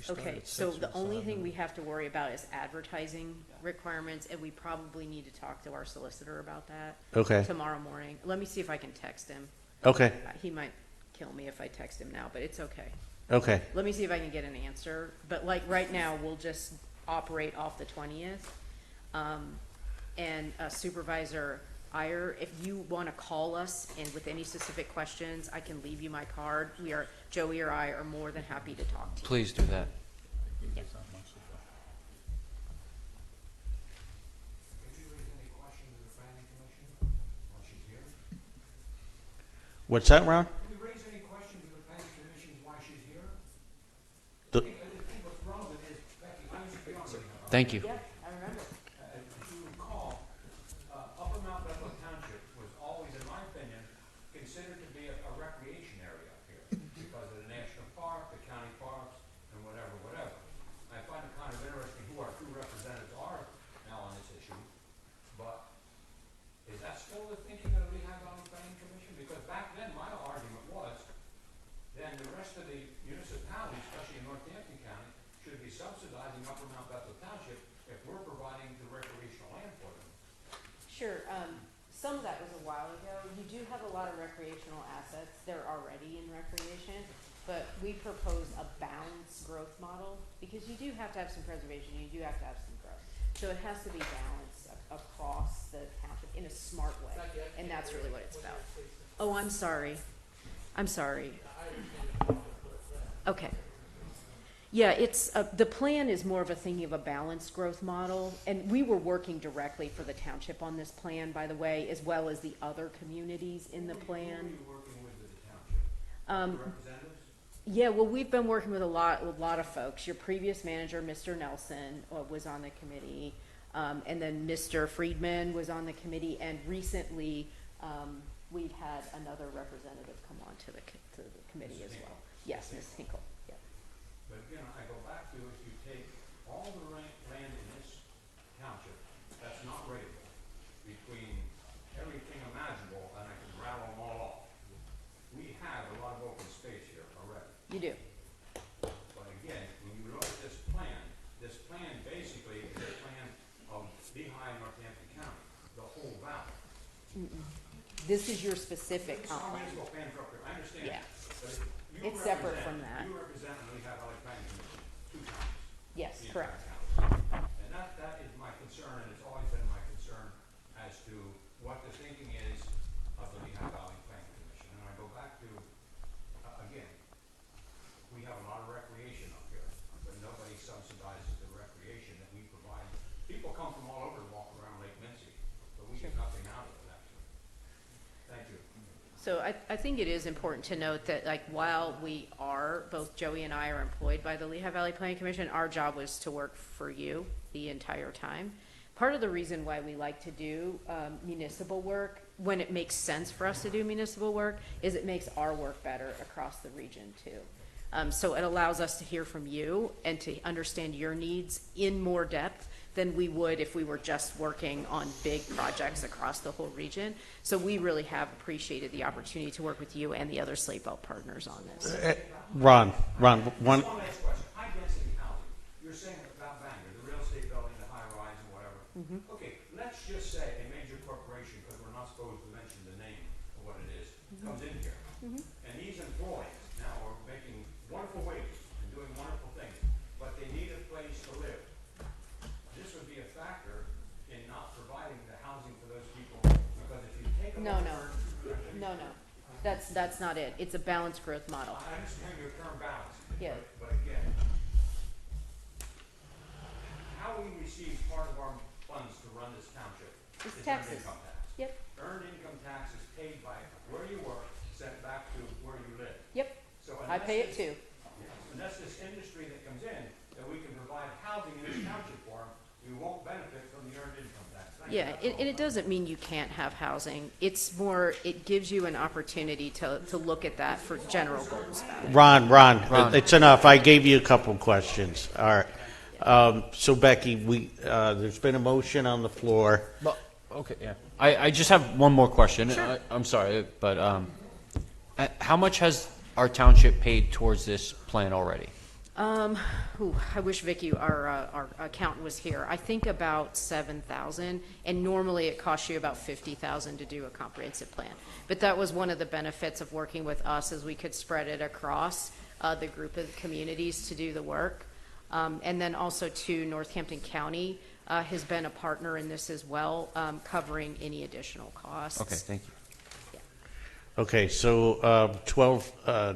Okay, so the only thing we have to worry about is advertising requirements, and we probably need to talk to our solicitor about that. Okay. Tomorrow morning. Let me see if I can text him. Okay. He might kill me if I text him now, but it's okay. Okay. Let me see if I can get an answer. But like right now, we'll just operate off the 20th. And Supervisor Iyer, if you want to call us and with any specific questions, I can leave you my card. Joey or I are more than happy to talk to you. Please do that. Yep. What's that, Ron? Can we raise any questions of the planning commission while she's here? The- I think what's relevant is, Becky, I used to be on it. Thank you. Yeah, I remember. If you recall, Upper Mount Bethel Township was always, in my opinion, considered to be a recreation area up here because of the national park, the county parks, and whatever. I find it kind of interesting who our two representatives are now on this issue, but is that still the thinking that we have on the planning commission? Because back then, my argument was Upper Mount Bethel Township if we're providing the recreational land for them? Sure. Some of that was a while ago. You do have a lot of recreational assets. They're already in recreation, but we propose a balanced growth model because you do have to have some preservation. You do have to have some growth. So it has to be balanced across the township in a smart way, and that's really what it's about. Oh, I'm sorry. I'm sorry. Okay. Yeah, it's the plan is more of a thinking of a balanced growth model, and we were working directly for the township on this plan, by the way, as well as the other communities in the plan. Who are you working with the township? Representatives? Yeah, well, we've been working with a lot of folks. Your previous manager, Mr. Nelson, was on the committee, and then Mr. Friedman was on the committee, and recently we've had another representative come on to the committee as well. Yes, Ms. Hinkle. Yeah. But again, I go back to if you take all the land in this township that's not rateable, between everything imaginable, and I can rattle them all off, we have a lot of open space here already. You do. But again, when you look at this plan basically is a plan of Lehigh and Northampton County, the whole valley. This is your specific comp plan. I understand. Yeah. But It's separate from that. You represent the Lehigh Valley Planning Commission 2 times. Yes, the correct. entire county. And that is my concern, and it's always been my concern as to what the thinking is of the Lehigh Valley Planning Commission. And I go back to, again, we have a lot of recreation up here, but nobody subsidizes the recreation that we provide. People come from all over to walk around Lake Mincy, but we get nothing out of it, actually. Thank you. So I think it is important to note that, like, while we are, both Joey and I are employed by the Lehigh Valley Planning Commission, our job was to work for you the entire time. Part of the reason why we like to do municipal work, when it makes sense for us to do municipal work, is it makes our work better across the region too. So it allows us to hear from you and to understand your needs in more depth than we would if we were just working on big projects across the whole region. So we really have appreciated the opportunity to work with you and the other Slate Belt partners on this. Ron, one. One last question. High density housing. You're saying about Bangor, the real estate building, the high rise and whatever. Okay, let's just say a major corporation, because we're not supposed to mention the name of what it is, comes in here. And these employees now are making wonderful wages and doing wonderful things, but they need a place to live. This would be a factor in not providing the housing for those people, because if you take them No. That's not it. It's a balanced growth model. I understand your term balance. Yeah. But again, how we receive part of our funds to run this township It's is taxes. earned income tax. Yep. Earned income tax is paid by where you work, sent back to where you live. Yep. So I pay it too. Unless this industry that comes in, that we can provide housing in this township for them, we won't benefit from the earned income tax. Yeah, and it doesn't mean you can't have housing. It's more, it gives you an opportunity to look at that for general goals. Ron, it's enough. I gave you a couple questions. All right. So Becky, there's been a motion on the floor. Well, okay, yeah. I just have one more question. Sure. I'm sorry, but how much has our township paid towards this plan already? I wish Vicky, our accountant, was here. I think about 7,000, and normally it costs you about 50,000 to do a comprehensive plan. But that was one of the benefits of working with us, is we could spread it across the group of communities to do the work. And then also too, Northampton County has been a partner in this as well, covering any additional costs. Okay, thank you. Okay, so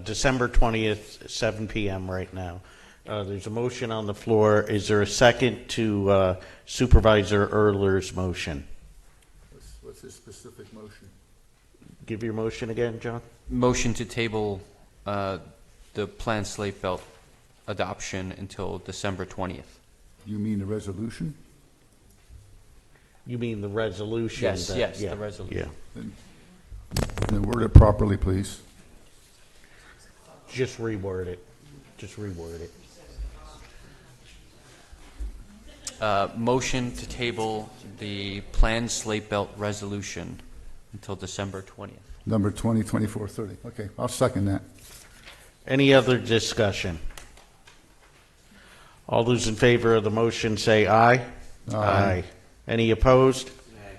December 20th, 7 p.m. right now. There's a motion on the floor. Is there a second to Supervisor Erler's motion? What's his specific motion? Give your motion again, John. Motion to table the planned slate belt adoption until December 20th. You mean the resolution? You mean the resolution? Yes, the resolution. Yeah. Then word it properly, please. Just reword it. Motion to table the planned slate belt resolution until December 20th. Number 202430. Okay, I'll second that. Any other discussion? All those in favor of the motion say aye. Aye. Any opposed? Nay.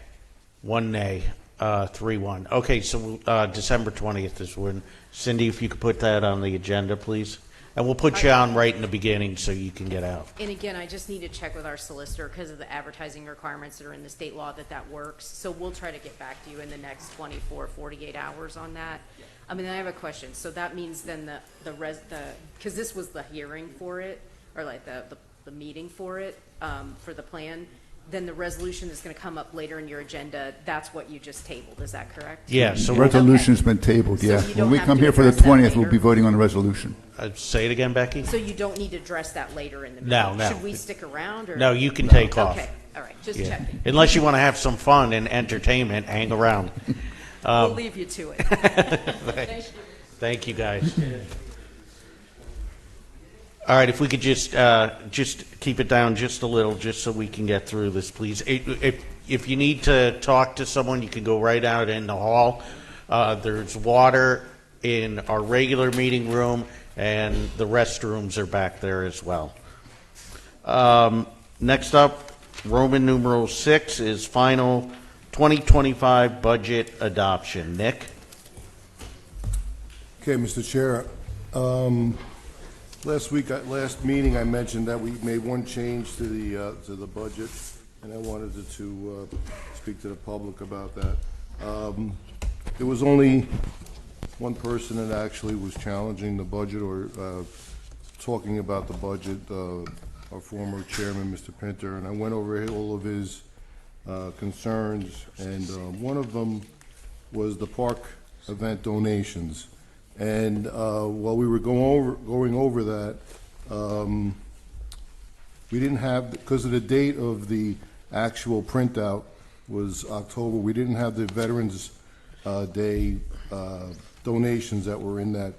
1 nay. 3-1. Okay, so December 20th is when. Cindy, if you could put that on the agenda, please. And we'll put you on right in the beginning so you can get out. And again, I just need to check with our solicitor because of the advertising requirements that are in the state law that works. So we'll try to get back to you in the next 24, 48 hours on that. I mean, I have a question. So that means then because this was the hearing for it, or like the meeting for it, for the plan, then the resolution that's going to come up later in your agenda, that's what you just tabled. Is that correct? Yeah. So The resolution's been tabled, So yeah. you When don't we have come to here for the address that 20th, we'll later? be voting on the resolution. Say it again, Becky. So you don't need to address that later in the meeting? No. Should we stick around? Or? No, you can take off. Okay, all right, just Yeah. checking. Unless you want to have some fun and entertainment, hang around. We'll leave you to it. Thank you. Thank you, guys. All right, if we could just keep it down just a little, just so we can get through this, please. If you need to talk to someone, you can go right out in the hall. There's water in our regular meeting room, and the restrooms are back there as well. Next up, Roman numeral 6 is final 2025 budget adoption. Nick? Okay, Mr. Chair. Last meeting, I mentioned that we made one change to the budget, and I wanted to speak to the public about that. There was only one person that actually was challenging the budget or talking about the budget, our former chairman, Mr. Pinter, and I went over all of his concerns, and one of them was the park event donations. And while we were going over that, we didn't have, because of the date of the actual printout was October, we didn't have the Veterans Day donations that were in that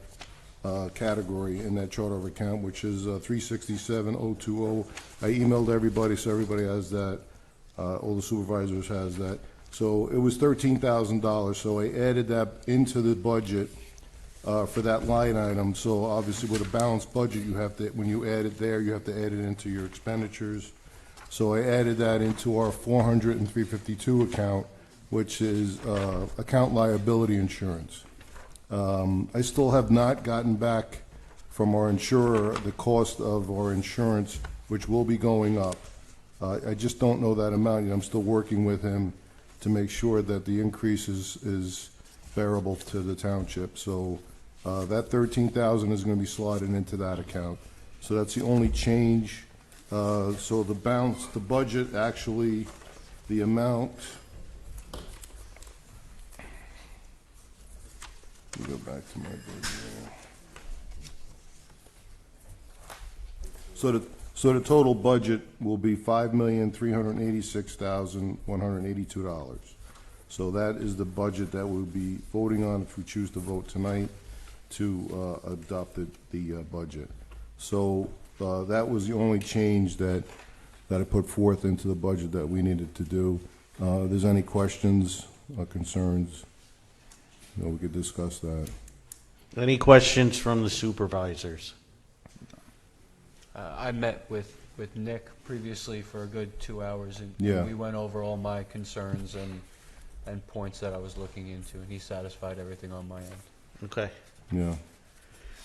category, in that chart of account, which is 367,020. I emailed everybody, so everybody has that. All the supervisors has that. So it was $13,000, so I added that into the budget for that line item. So obviously with a balanced budget, you have to, when you add it there, you have to add it into your expenditures. So I added that into our 400 and 352 account, which is account liability insurance. I still have not gotten back from our insurer the cost of our insurance, which will be going up. I just don't know that amount yet. I'm still working with him to make sure that the increase is bearable to the township. So that $13,000 is going to be slotted into that account. So that's the only change. So the balance, the budget, actually, the amount. Let me go back to my budget. So the total budget will be $5,386,182. So that is the budget that we'll be voting on if we choose to vote tonight to adopt the budget. So that was the only change that I put forth into the budget that we needed to do. If there's any questions or concerns, we could discuss that. Any questions from the supervisors? I met with Nick previously for a good 2 hours, and Yeah. we went over all my concerns and points that I was looking into, and he satisfied everything on my end. Okay. Yeah.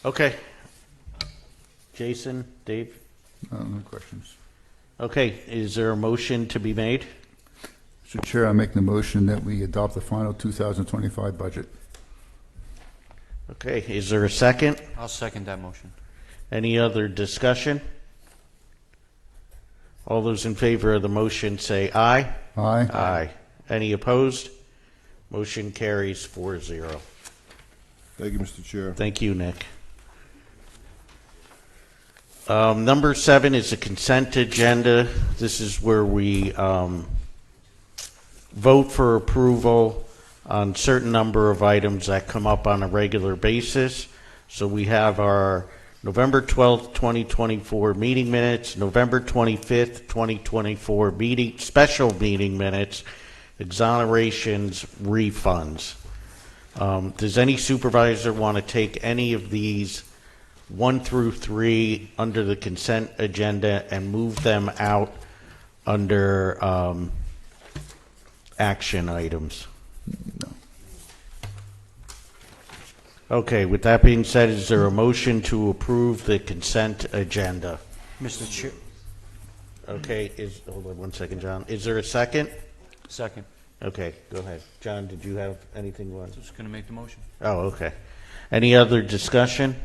Okay. Jason, Dave? No questions. Okay, is there a motion to be made? Mr. Chair, I make the motion that we adopt the final 2025 budget. Okay, is there a second? I'll second that motion. Any other discussion? All those in favor of the motion say aye. Aye. Aye. Any opposed? Motion carries 4-0. Thank you, Mr. Chair. Thank you, Nick. Number 7 is a consent agenda. This is where we vote for approval on certain number of items that come up on a regular basis. So we have our November 12th, 2024 meeting minutes, November 25th, 2024 special meeting minutes, exonerations, refunds. Does any supervisor want to take any of these 1 through 3 under the consent agenda and move them out under action items? Okay, with that being said, is there a motion to approve the consent agenda? Mr. Chair. Okay, hold on one second, John. Is there a second? Second. Okay, go ahead. John, did you have anything you want? Just going to make the motion. Oh, okay. Any other discussion?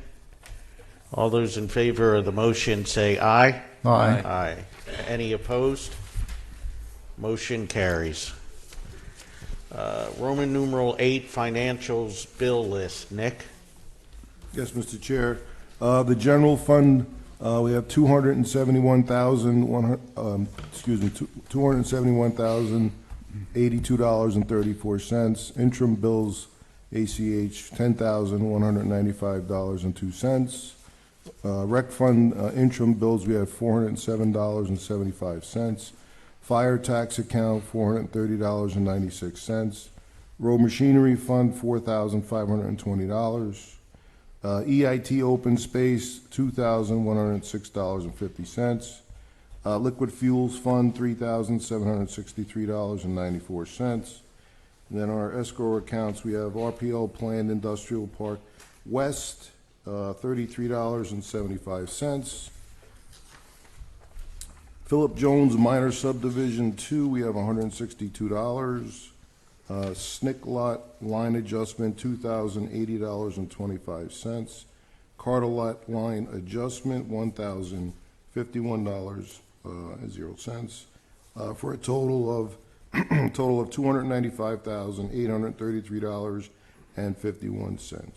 All those in favor of the motion say aye. Aye. Aye. Any opposed? Motion carries. Roman numeral 8, financials bill list. Nick? Yes, Mr. Chair. The general fund, we have $271,082.34. Interim bills, ACH, $10,195.02. Rec fund interim bills, we have $407.75. Fire tax account, $430.96. Road machinery fund, $4,520. EIT open space, $2,106.50. Liquid fuels fund, $3,763.94. Then our escrow accounts, we have RPL Planned Industrial Park West, $33.75. Philip Jones Minor Subdivision 2, we have $162. SNCC lot line adjustment, $2,080.25. Carter lot line adjustment, $1,051.00, for a total of $295,833.51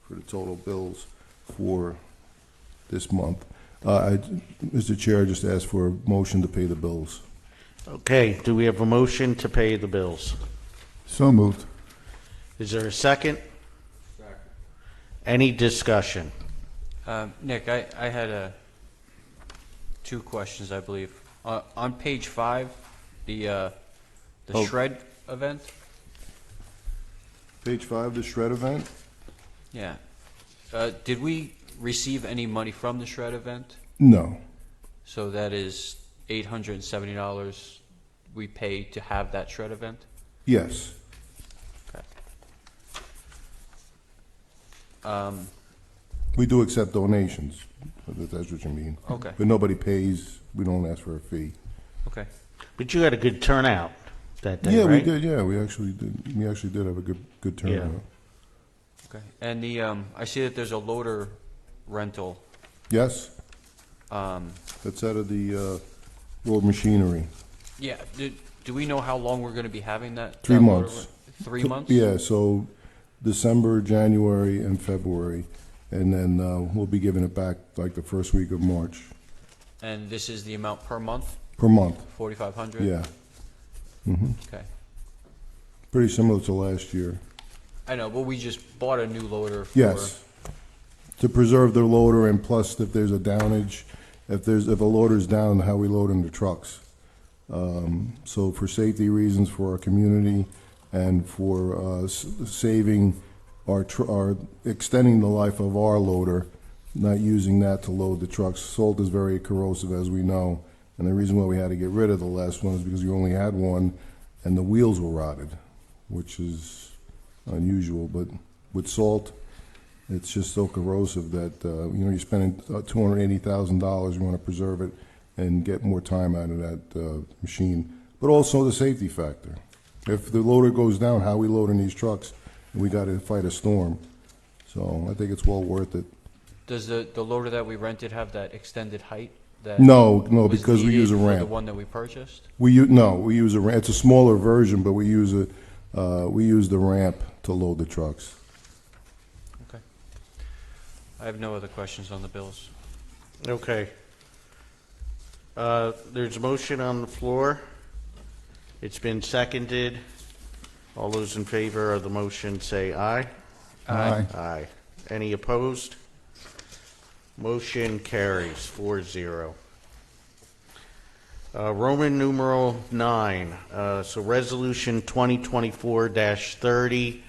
for the total bills for this month. Mr. Chair, I just asked for a motion to pay the bills. Okay, do we have a motion to pay the bills? So moved. Is there a second? Second. Any discussion? Nick, I had two questions, I believe. On page 5, the shred event. Page 5, the shred event? Yeah. Did we receive any money from the shred event? No. So that is $870 we pay to have that shred event? Yes. Okay. We do accept donations, if that's what you mean. Okay. But nobody pays, we don't ask for a fee. Okay. But you had a good turnout that day, Yeah, right? we did, yeah, we actually did have a good turnout. Yeah. Okay. And I see that there's a loader rental. Yes? That's out of the road machinery. Yeah. Do we know how long we're going to be having that? 3 that loader months. 3 months? Yeah, so December, January, and February, and then we'll be giving it back like the first week of March. And this is the amount per month? Per month. 4,500? Yeah. Mm-hmm. Okay. Pretty similar to last year. I know, but we just bought a new loader for... Yes. To preserve the loader, and plus if there's a downage, if a loader's down, how we load in the trucks. So for safety reasons for our community and for saving our extending the life of our loader, not using that to load the trucks. Salt is very corrosive, as we know, and the reason why we had to get rid of the last one is because we only had one and the wheels were rotted, which is unusual. But with salt, it's just so corrosive that you're spending $280,000. You want to preserve it and get more time out of that machine. But also the safety factor. If the loader goes down, how we load in these trucks, we got to fight a storm. So I think it's well worth it. Does the loader that we rented have that extended height? That No, was because we use a needed for ramp. the one that we purchased? We use a ramp. It's a smaller version, but we use the ramp to load the trucks. Okay. I have no other questions on the bills. Okay. There's a motion on the floor. It's been seconded. All those in favor of the motion say aye. Aye. Aye. Any opposed? Motion carries 4-0. Roman numeral 9. So resolution 2024-30,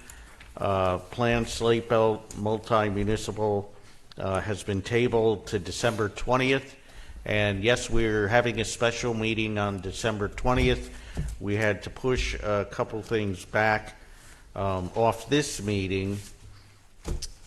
planned slate belt multi-municipal has been tabled to December 20th. And yes, we're having a special meeting on December 20th. We had to push a couple things back off this meeting,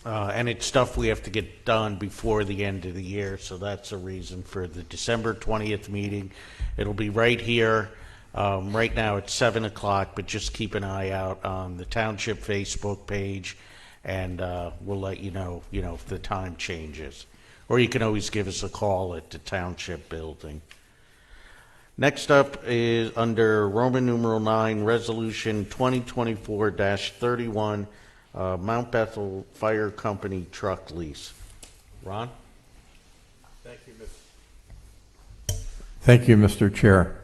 and it's stuff we have to get done before the end of the year, so that's a reason for the December 20th meeting. It'll be right here. Right now it's 7 o'clock, but just keep an eye out on the Township Facebook page, and we'll let you know, if the time changes. Or you can always give us a call at the Township building. Next up is under Roman numeral 9, Resolution 2024-31, Mount Bethel Fire Company truck lease. Ron? Thank you, Mr. Chair.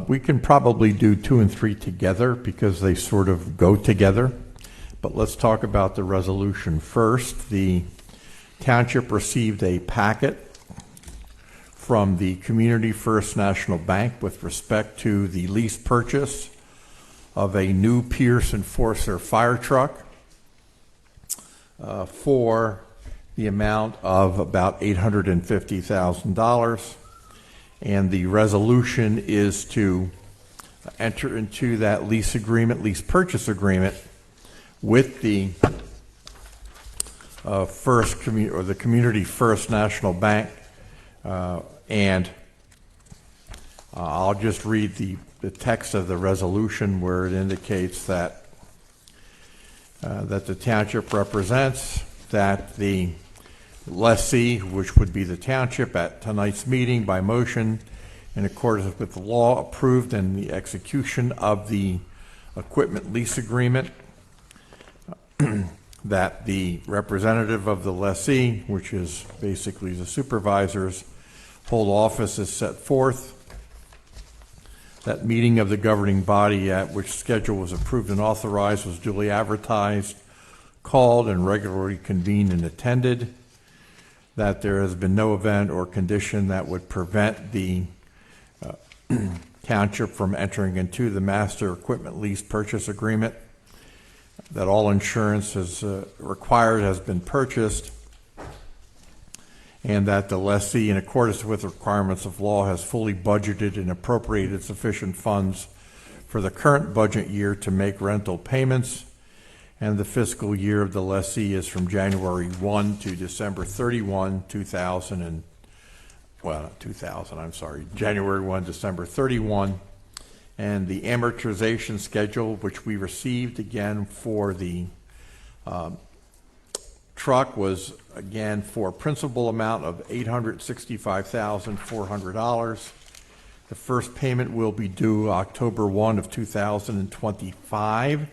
We can probably do 2 and 3 together because they sort of go together. But let's talk about the resolution first. The Township received a packet from the Community First National Bank with respect to the lease purchase of a new Pierce Enforcer fire truck for the amount of about $850,000. And the resolution is to enter into that lease purchase agreement with the the Community First National Bank, and I'll just read the text of the resolution where it indicates that the Township represents that the lessee, which would be the Township, at tonight's meeting by motion in accordance with the law approved and the execution of the equipment lease agreement, that the representative of the lessee, which is basically the supervisors, hold office as set forth. That meeting of the governing body at which schedule was approved and authorized was duly advertised, called, and regularly convened and attended. That there has been no event or condition that would prevent the Township from entering into the master equipment lease purchase agreement. That all insurance is required has been purchased, and that the lessee, in accordance with the requirements of law, has fully budgeted and appropriated sufficient funds for the current budget year to make rental payments, and the fiscal year of the lessee is from January 1 to December 31, January 1, December 31. And the amortization schedule, which we received again for the truck, was again for principal amount of $865,400. The first payment will be due October 1 of 2025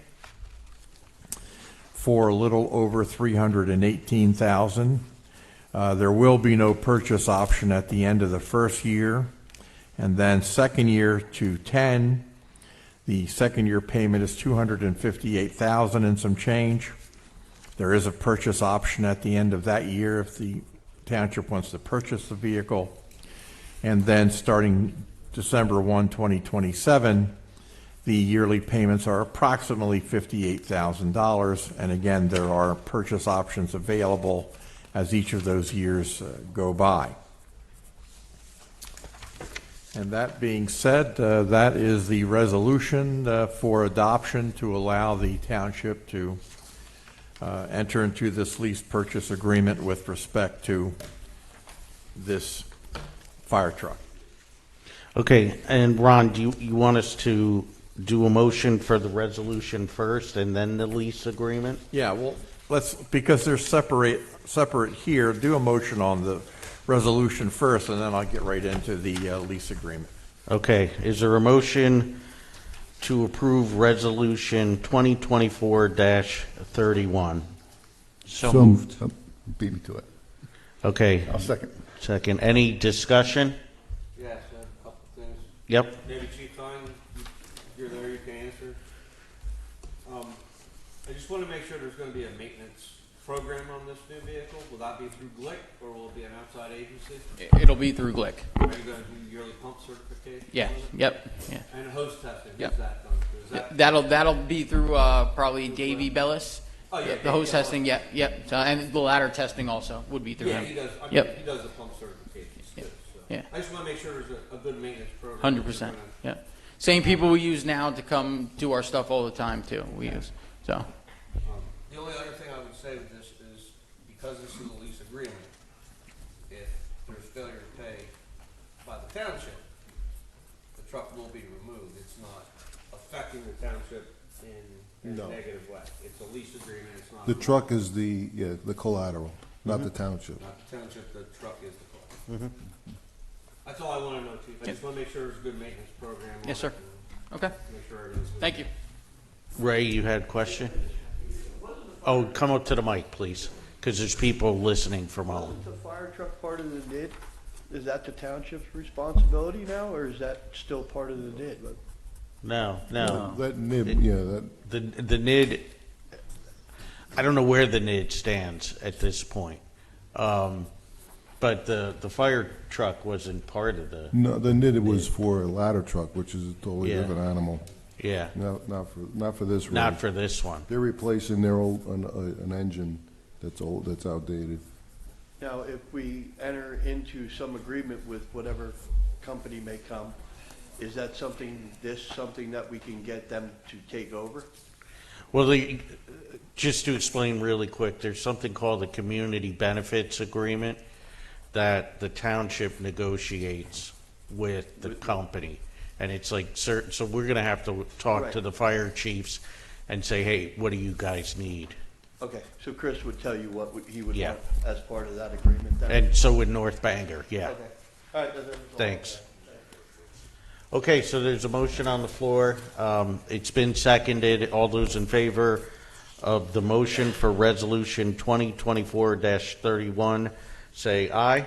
for a little over $318,000. There will be no purchase option at the end of the first year. And then second year to 10, the second year payment is $258,000 and some change. There is a purchase option at the end of that year if the Township wants to purchase the vehicle. And then starting December 1, 2027, the yearly payments are approximately $58,000. And again, there are purchase options available as each of those years go by. And that being said, that is the resolution for adoption to allow the Township to enter into this lease purchase agreement with respect to this fire truck. Okay, and Ron, do you want us to do a motion for the resolution first and then the lease agreement? Yeah, well, because they're separate here, do a motion on the resolution first, and then I'll get right into the lease agreement. Okay, is there a motion to approve resolution 2024-31? So moved. Beat me to it. Okay. I'll second. Second. Any discussion? Yes, I have a couple things. Yep. Maybe Chief Fine, if you're there, you can answer. I just want to make sure there's going to be a maintenance program on this new vehicle. Will that be through GLIC or will it be an outside agency? It'll be through GLIC. Are you going to do yearly pump certification? Yeah. Yep. Yeah. And hose testing. Yep. Is that done? Is that That'll be through probably Davey Bellis, Oh, yeah, The hose yeah, testing, yep. So, and the ladder testing also would be through Yeah, him. he does, I mean, Yep. he does the pump certifications too, so. Yeah. I just wanna make sure there's a good maintenance program. 100%. Yeah. Same people we use now to come do our stuff all the time too. We use so. The only other thing I would say with this is, because this is a lease agreement, if there's failure to pay by the township, the truck will be removed. It's not affecting the township in No. a negative way. It's a lease agreement, it's not. The truck is the collateral, not the township. Not the township, the truck is the collateral. That's all I wanna know, Chief. I just wanna make sure there's a good maintenance program. on Yes, it sir. and Okay. Make sure everything's good. Thank you. Ray, you had a question? Oh, come up to the mic, please, because there's people listening from home. Isn't the fire truck part of the NID? Is that the township's responsibility now, or is that still part of the NID? No. That nib, The NID, I don't know where the NID stands at this point. But the fire truck wasn't part of the, no, the NID was for a ladder truck, which is a totally Yeah. different animal. yeah, Not for this road. not for this one. They're replacing their old, an engine that's old, that's outdated. Now, if we enter into some agreement with whatever company may come, is that something that we can get them to take over? Well, just to explain really quick, there's something called the Community Benefits Agreement that the township negotiates with the company. And it's like certain, so we're gonna have to talk to Right. the fire chiefs and say, hey, what do you guys need? Okay, so Chris would tell you what he would Yeah. want as part of that agreement then? And so would North Bangor, yeah. Okay. All right, that's all. Thanks. Okay, so there's a motion on the floor. It's been seconded. All those in favor of the motion for Resolution 2024-31, say aye.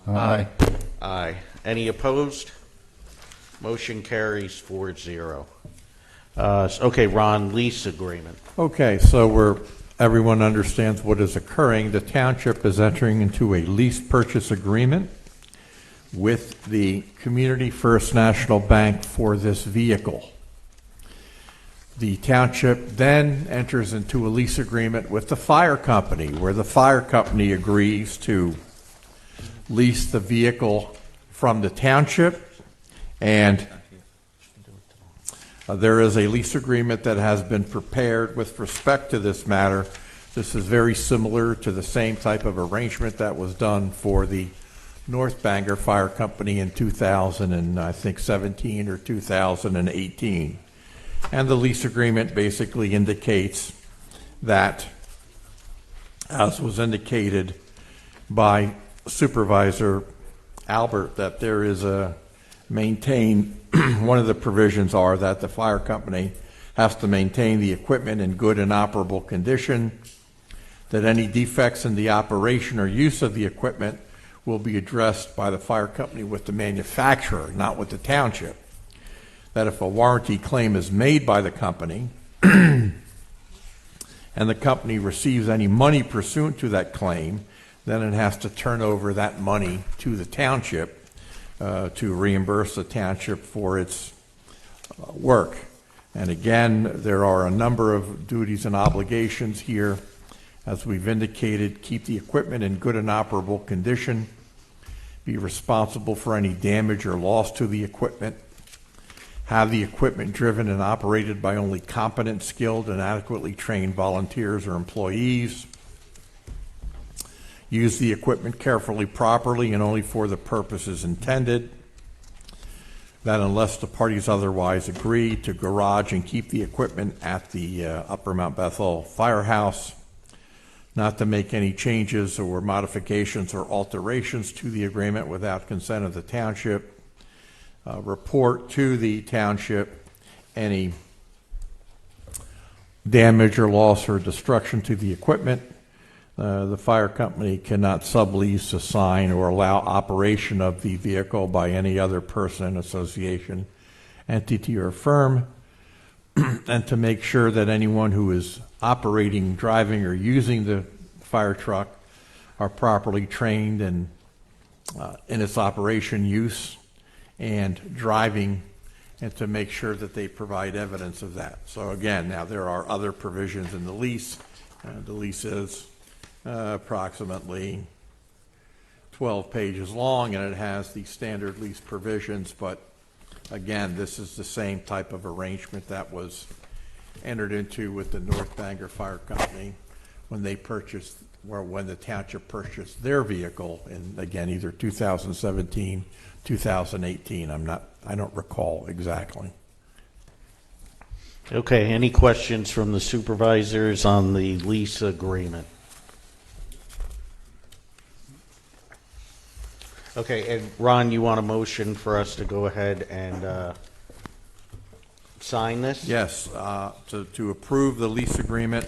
Aye. Aye. Any opposed? Motion carries 4-0. Okay, Ron, lease agreement. Okay, so everyone understands what is occurring. The township is entering into a lease purchase agreement with the Community First National Bank for this vehicle. The township then enters into a lease agreement with the fire company, where the fire company agrees to lease the vehicle from the township, and there is a lease agreement that has been prepared with respect to this matter. This is very similar to the same type of arrangement that was done for the North Bangor Fire Company in 2017 or 2018. And the lease agreement basically indicates that, as was indicated by Supervisor Albert, that there is a maintain, one of the provisions are that the fire company has to maintain the equipment in good and operable condition, that any defects in the operation or use of the equipment will be addressed by the fire company with the manufacturer, not with the township. That if a warranty claim is made by the company and the company receives any money pursuant to that claim, then it has to turn over that money to the township to reimburse the township for its work. And again, there are a number of duties and obligations here. As we've indicated, keep the equipment in good and operable condition, be responsible for any damage or loss to the equipment, have the equipment driven and operated by only competent, skilled, and adequately trained volunteers or employees, use the equipment carefully, properly, and only for the purposes intended, that unless the parties otherwise agree, to garage and keep the equipment at the Upper Mount Bethel Firehouse, not to make any changes or modifications or alterations to the agreement without consent of the township, report to the township any damage or loss or destruction to the equipment. The fire company cannot sublease, assign, or allow operation of the vehicle by any other person, association, entity, or firm, and to make sure that anyone who is operating, driving, or using the fire truck are properly trained and in its operation, use, and driving, and to make sure that they provide evidence of that. So again, now there are other provisions in the lease The lease is approximately 12 pages long, and it has the standard lease provisions, but again, this is the same type of arrangement that was entered into with the North Bangor Fire Company when they purchased, or when the township purchased their vehicle in, again, either 2017, 2018. I don't recall exactly. Okay, any questions from the supervisors on the lease agreement? Okay, and Ron, you want a motion for us to go ahead and sign this? Yes, to approve the lease agreement.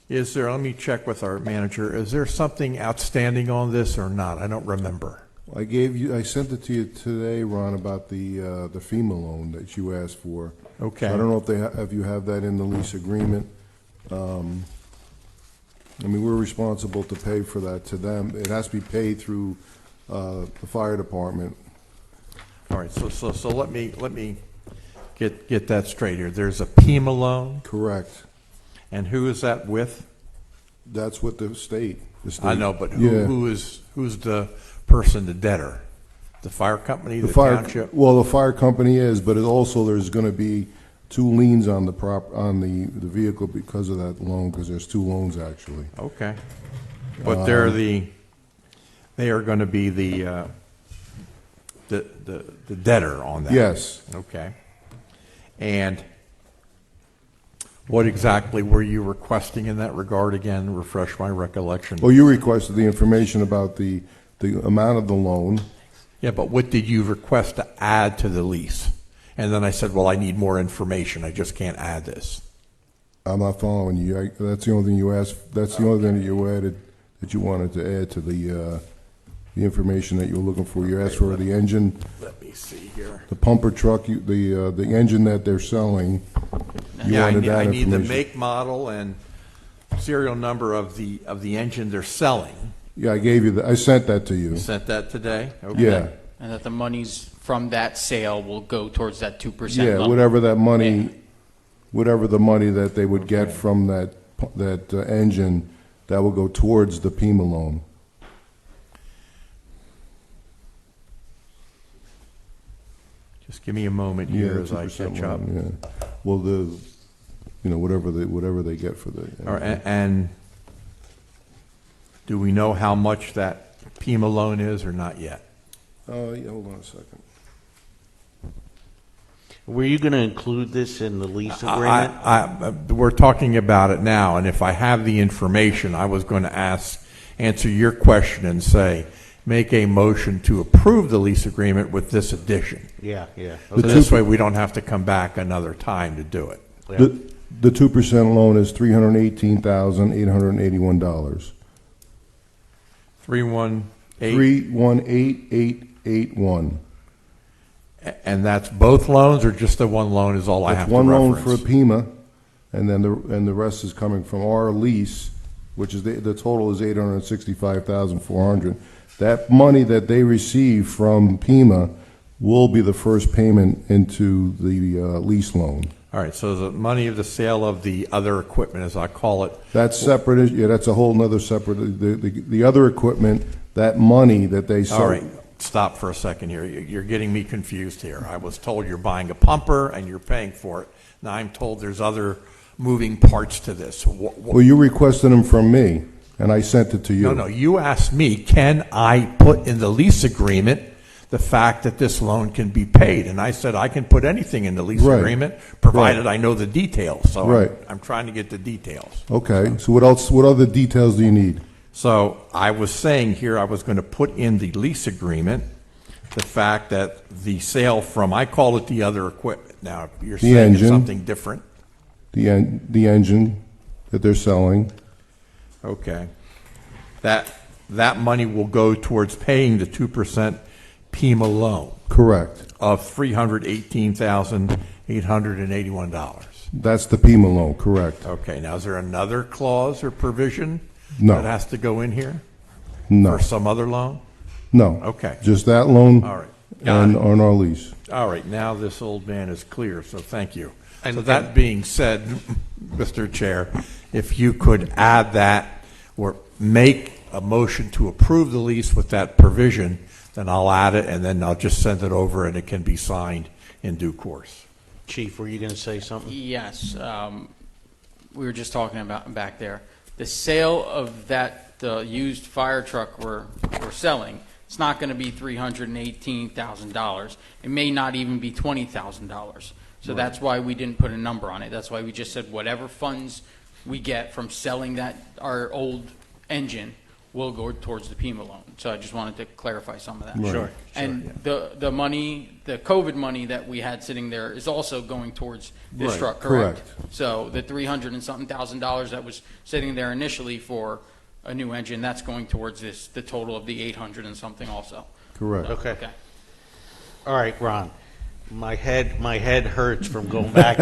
Is there, let me check with our manager, is there something outstanding on this or not? I don't remember. I sent it to you today, Ron, about the FEMA loan that you asked for. Okay. So I don't know if you have that in the lease agreement. I mean, we're responsible to pay for that to them. It has to be paid through the fire department. All right, so let me get that straight here. There's a PEMA loan? Correct. And who is that with? That's with the state. I know, but Yeah. who's the person, the debtor? The fire company, the township? Well, the fire company is, but there's going to be 2 liens on the vehicle because of that loan, because there's 2 loans actually. Okay. But they are going to be the debtor on that? Yes. Okay. And what exactly were you requesting in that regard again? Refresh my recollection. Well, you requested the information about the amount of the loan. Yeah, but what did you request to add to the lease? And then I said, well, I need more information. I just can't add this. I'm not following you. That's the only thing you asked. That's the only thing that you added, that you wanted to add to the information that you were looking for. You asked for the engine. Let me see here. The pumper truck, the engine that they're selling. Yeah, I need the make, model, and serial number of the engine they're selling. Yeah, I gave you I sent that to you. You sent that today? Okay. Yeah. And that the monies from that sale will go towards that 2% Yeah, loan. whatever that money, whatever the money that they would get from that engine, that will go towards the PEMA loan. Just give me a moment here as I catch up. Yeah. Well, whatever they get for the. All right, and do we know how much that PEMA loan is or not yet? Yeah, hold on a second. Were you going to include this in the lease agreement? We're talking about it now, and if I have the information, I was going to answer your question and say, make a motion to approve the lease agreement with this addition. Yeah. So this way we don't have to come back another time to do it. Yeah. The 2% loan is $318,881. 318. 318,881. And that's both loans, or just the one loan is all I have to reference? One loan for PEMA, and then the rest is coming from our lease, which is the total is $865,400. That money that they receive from PEMA will be the first payment into the lease loan. All right, so the money of the sale of the other equipment, as I call it. That's separate. Yeah, that's a whole nother separate. The other equipment, that money that they sell. All right, stop for a second here. You're getting me confused here. I was told you're buying a pumper and you're paying for it. Now I'm told there's other moving parts to this. Well, you requested them from me, and I sent it to you. No, you asked me, can I put in the lease agreement the fact that this loan can be paid? And I said I can put anything in the lease agreement, provided I know the details. So I'm trying to get the details. Okay, so what else? What other details do you need? So I was saying here I was going to put in the lease agreement the fact that the sale from, I call it the other equipment. Now, you're saying it's something different. The engine that they're selling. Okay. That money will go towards paying the 2% PEMA loan. Correct. Of $318,881. That's the PEMA loan, correct. Okay, now is there another clause or provision No. that has to go in here? No. For some other loan? No. Okay. Just that loan. All right. On our lease. All right, now this old man is clear, so thank you. So that being said, Mr. Chair, if you could add that or make a motion to approve the lease with that provision, then I'll add it, and then I'll just send it over, and it can be signed in due course. Chief, were you going to say something? Yes, we were just talking about back there. The sale of that used fire truck we're selling, it's not going to be $318,000. It may not even be $20,000. So that's why we didn't put a number on it. That's why we just said whatever funds we get from selling our old engine will go towards the PEMA loan. So I just wanted to clarify some of that. Right. Sure. And the money, the COVID money that we had sitting there is also going towards this Right, truck, correct? correct. So the $300 and something thousand that was sitting there initially for a new engine, that's going towards the total of the 800 and something also. Correct. Okay. All right, Ron. My head hurts from going back.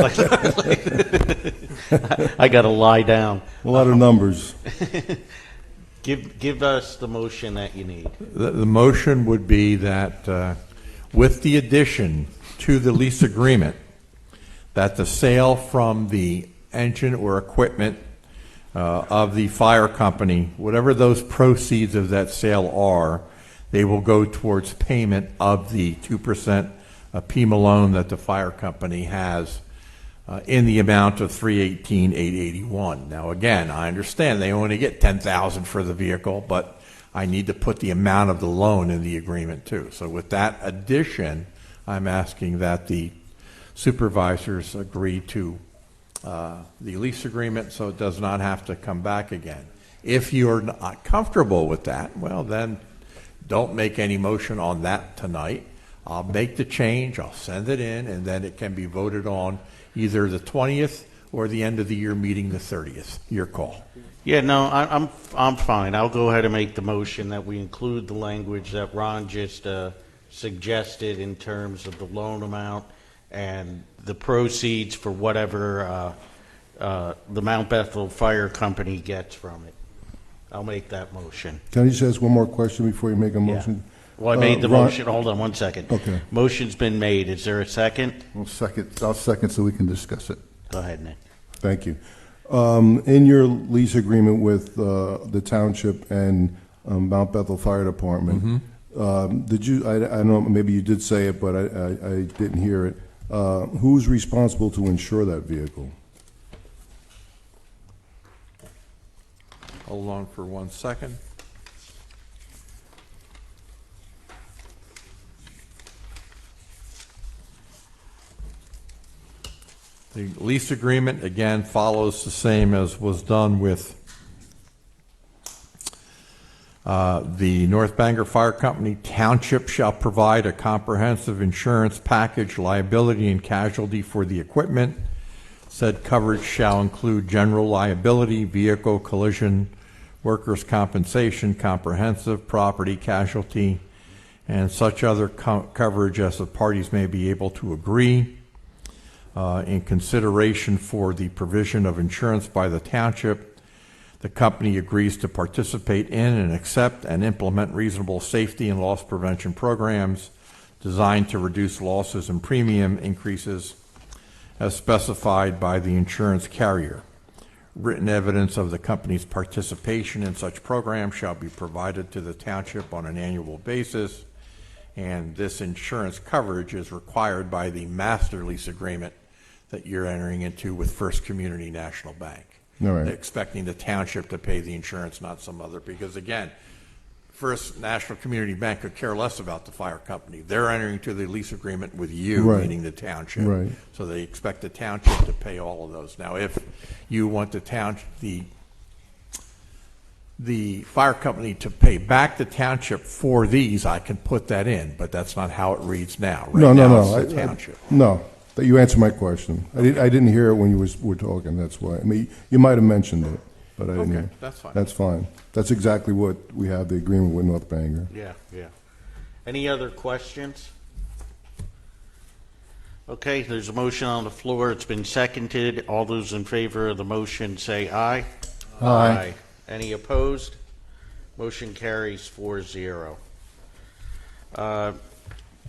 I got to lie down. A lot of numbers. Give us the motion that you need. The motion would be that with the addition to the lease agreement, that the sale from the engine or equipment of the fire company, whatever those proceeds of that sale are, they will go towards payment of the 2% PEMA loan that the fire company has in the amount of $318,881. Now, again, I understand they only get $10,000 for the vehicle, but I need to put the amount of the loan in the agreement too. So with that addition, I'm asking that the supervisors agree to the lease agreement so it does not have to come back again. If you're not comfortable with that, well, then don't make any motion on that tonight. I'll make the change, I'll send it in, and then it can be voted on either the 20th or the end of the year meeting the 30th. Your call. Yeah, no, I'm fine. I'll go ahead and make the motion that we include the language that Ron just suggested in terms of the loan amount and the proceeds for whatever the Mount Bethel Fire Company gets from it. I'll make that motion. Can I just ask one more question before you make a motion? Well, I made the Ron- motion. Hold on one second. Okay. Motion's been made. Is there a second? I'll second so we can discuss it. Go ahead, Nick. Thank you. In your lease agreement with the township and Mount Bethel Fire Department, did you, I don't know, maybe you did say it, but I didn't hear it. Who's responsible to insure that vehicle? Hold on for 1 second. The lease agreement, again, follows the same as was done with the North Bangor Fire Company. Township shall provide a comprehensive insurance package, liability and casualty for the equipment. Said coverage shall include general liability, vehicle collision, workers' compensation, comprehensive property casualty, and such other coverage as the parties may be able to agree. In consideration for the provision of insurance by the township, the company agrees to participate in and accept and implement reasonable safety and loss prevention programs designed to reduce losses and premium increases as specified by the insurance carrier. Written evidence of the company's participation in such programs shall be provided to the township on an annual basis, and this insurance coverage is required by the master lease agreement that you're entering into with First Community National Bank. All right. Expecting the township to pay the insurance, not some other, because again, First National Community Bank could care less about the fire company. They're entering into the lease agreement with you, Right. meaning the township. Right. So they expect the township to pay all of those. Now, if you want the fire company to pay back the township for these, I can put that in, but that's not how it reads now. Right No. now, it's the township. No. That you answered my question. I didn't hear it when you were talking. That's why. I mean, you might have mentioned it, but I didn't hear. That's fine. That's fine. That's exactly what we have the agreement with North Bangor. Yeah. Any other questions? Okay, there's a motion on the floor. It's been seconded. All those in favor of the motion say aye. Aye. Any opposed? Motion carries 4-0.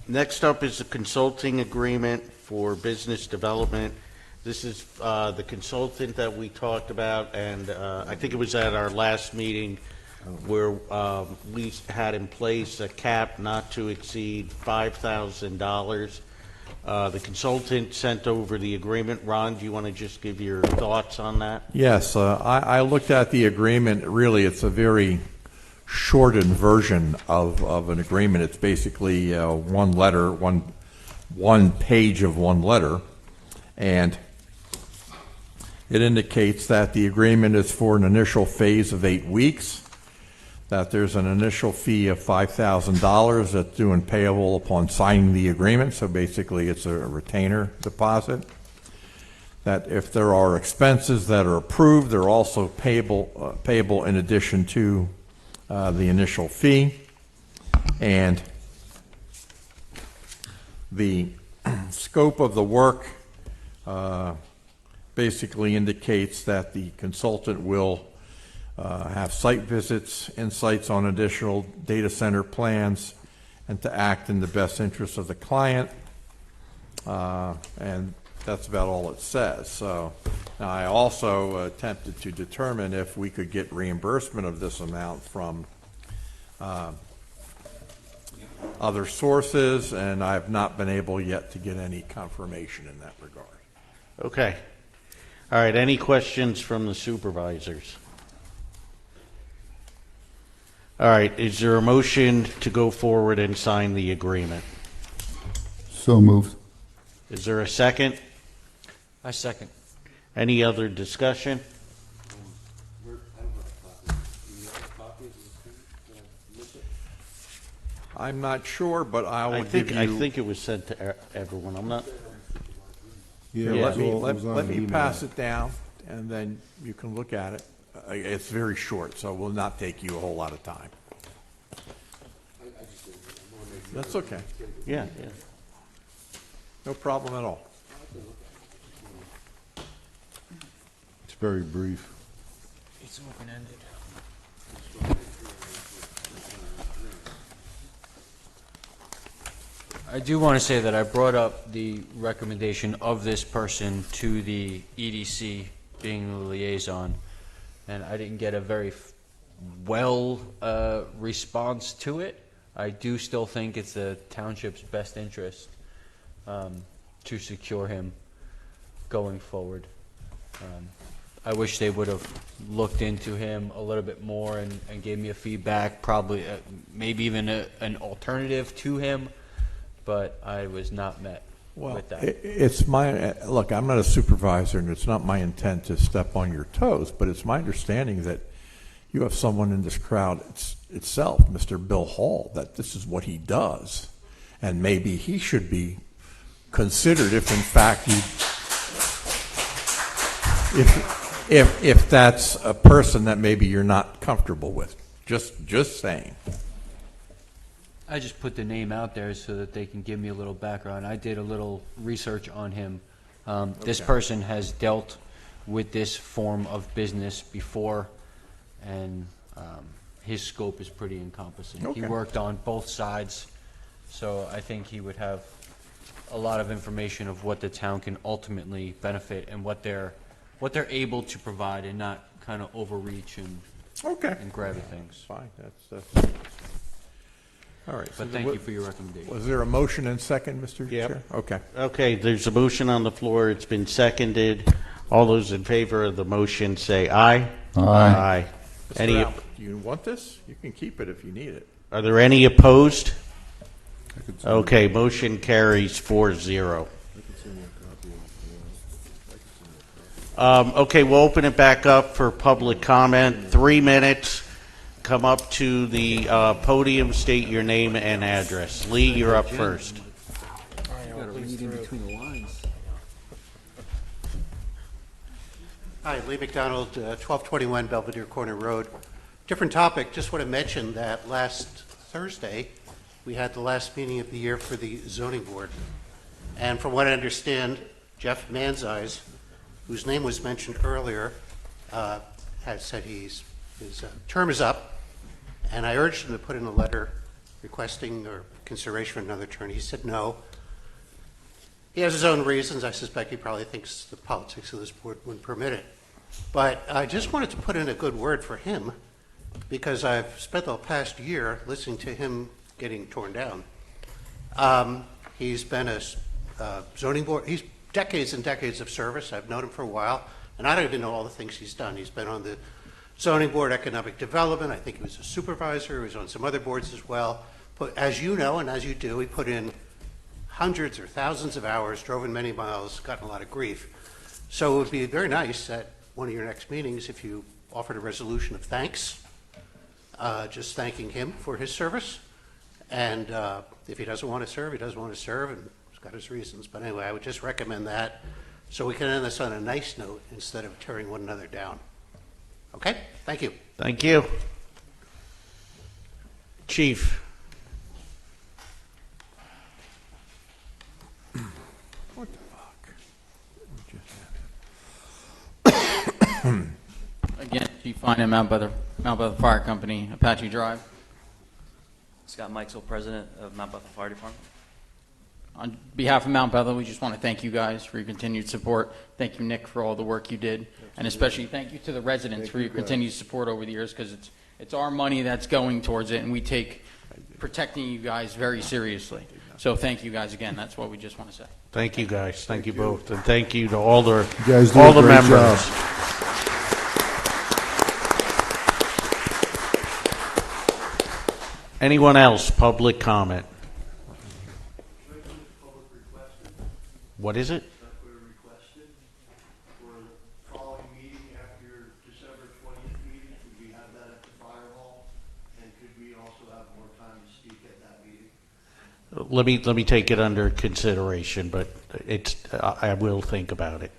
Next up is the consulting agreement for business development This is the consultant that we talked about, and I think it was at our last meeting where we had in place a cap not to exceed $5,000. The consultant sent over the agreement. Ron, do you want to just give your thoughts on that? Yes, I looked at the agreement. Really, it's a very shortened version of an agreement. It's basically one letter, one page of one letter, and it indicates that the agreement is for an initial phase of 8 weeks, that there's an initial fee of $5,000 that's due and payable upon signing the agreement, so basically it's a retainer deposit, that if there are expenses that are approved, they're also payable in addition to the initial fee, and the scope of the work basically indicates that the consultant will have site visits, insights on additional data center plans, and to act in the best interest of the client. And that's about all it says. So now I also attempted to determine if we could get reimbursement of this amount from other sources, and I have not been able yet to get any confirmation in that regard. Okay. All right, any questions from the supervisors? All right, is there a motion to go forward and sign the agreement? So moved. Is there a second? I second. Any other discussion? I'm not sure, but I will give you... I think it was sent to everyone. I'm not... Here, let me pass it down, and then you can look at it. It's very short, so it will not take you a whole lot of time. That's okay. Yeah. No problem at all. It's very brief. It's open-ended. I do want to say that I brought up the recommendation of this person to the EDC, being the liaison, and I didn't get a very well response to it. I do still think it's the township's best interest to secure him going forward. I wish they would have looked into him a little bit more and gave me a feedback, probably maybe even an alternative to him, but I was not met with that. It's my look. I'm not a supervisor, and it's not my intent to step on your toes. But it's my understanding that you have someone in this crowd itself, Mr. Bill Hall, that this is what he does, and maybe he should be considered if, in fact, if that's a person that maybe you're not comfortable with. Just saying. I just put the name out there so that they can give me a little background. I did a little research on him. This person has dealt with this form of business before, and his scope is pretty encompassing. He worked on both sides, so I think he would have a lot of information of what the town can ultimately benefit and what they're able to provide, and not kind of overreach and grab at things. Fine. That's all right. But thank you for your recommendation. Was there a motion and second, Mr. Chair? Okay. Okay, there's a motion on the floor. It's been seconded. All those in favor of the motion say aye. Aye. Any? Do you want this? You can keep it if you need it. Are there any opposed? Okay, motion carries 4-0. Okay, we'll open it back up for public comment. 3 minutes. Come up to the podium, state your name and address. Lee, you're up first. Hi, Lee McDonald, 1221 Belvedere Corner Road. Different topic. Just want to mention that last Thursday, we had the last meeting of the year for the zoning board. And from what I understand, Jeff Manzeyes, whose name was mentioned earlier, has said his term is up. And I urged him to put in a letter requesting or consideration for another term. He said no. He has his own reasons. I suspect he probably thinks the politics of this board wouldn't permit it. But I just wanted to put in a good word for him, because I've spent the past year listening to him getting torn down. He's been a zoning board, he's decades and decades of service. I've known him for a while, and I don't even know all the things he's done. He's been on the zoning board, economic development. I think he was a supervisor. He was on some other boards as well. But as you know, and as you do, he put in hundreds or thousands of hours, drove in many miles, gotten a lot of grief. So it would be very nice at one of your next meetings if you offered a resolution of thanks, just thanking him for his service. And if he doesn't want to serve, he doesn't want to serve, and he's got his reasons. But anyway, I would just recommend that so we can end this on a nice note instead of tearing one another down. Okay? Thank you. Thank you. Chief. What the fuck? Again, Chief Fine, Mount Bethel Fire Company, Apache Drive. Scott Mikesell, President of Mount Bethel Fire Department. On behalf of Mount Bethel, we just want to thank you guys for your continued support. Thank you, Nick, for all the work you did. And especially thank you to the residents for your continued support over the years, because it's our money that's going towards it, and we take protecting you guys very seriously. So thank you guys again. That's what we just want to say. Thank you, guys. Thank you both. And thank you to all the, You guys do all a the great members. job. Anyone else? Public comment. What is it? Requested for the following meeting after your December 20th meeting. Could we have that at the fire hall? And could we also have more time to speak at that meeting? Let me take it under consideration, but I will think about it.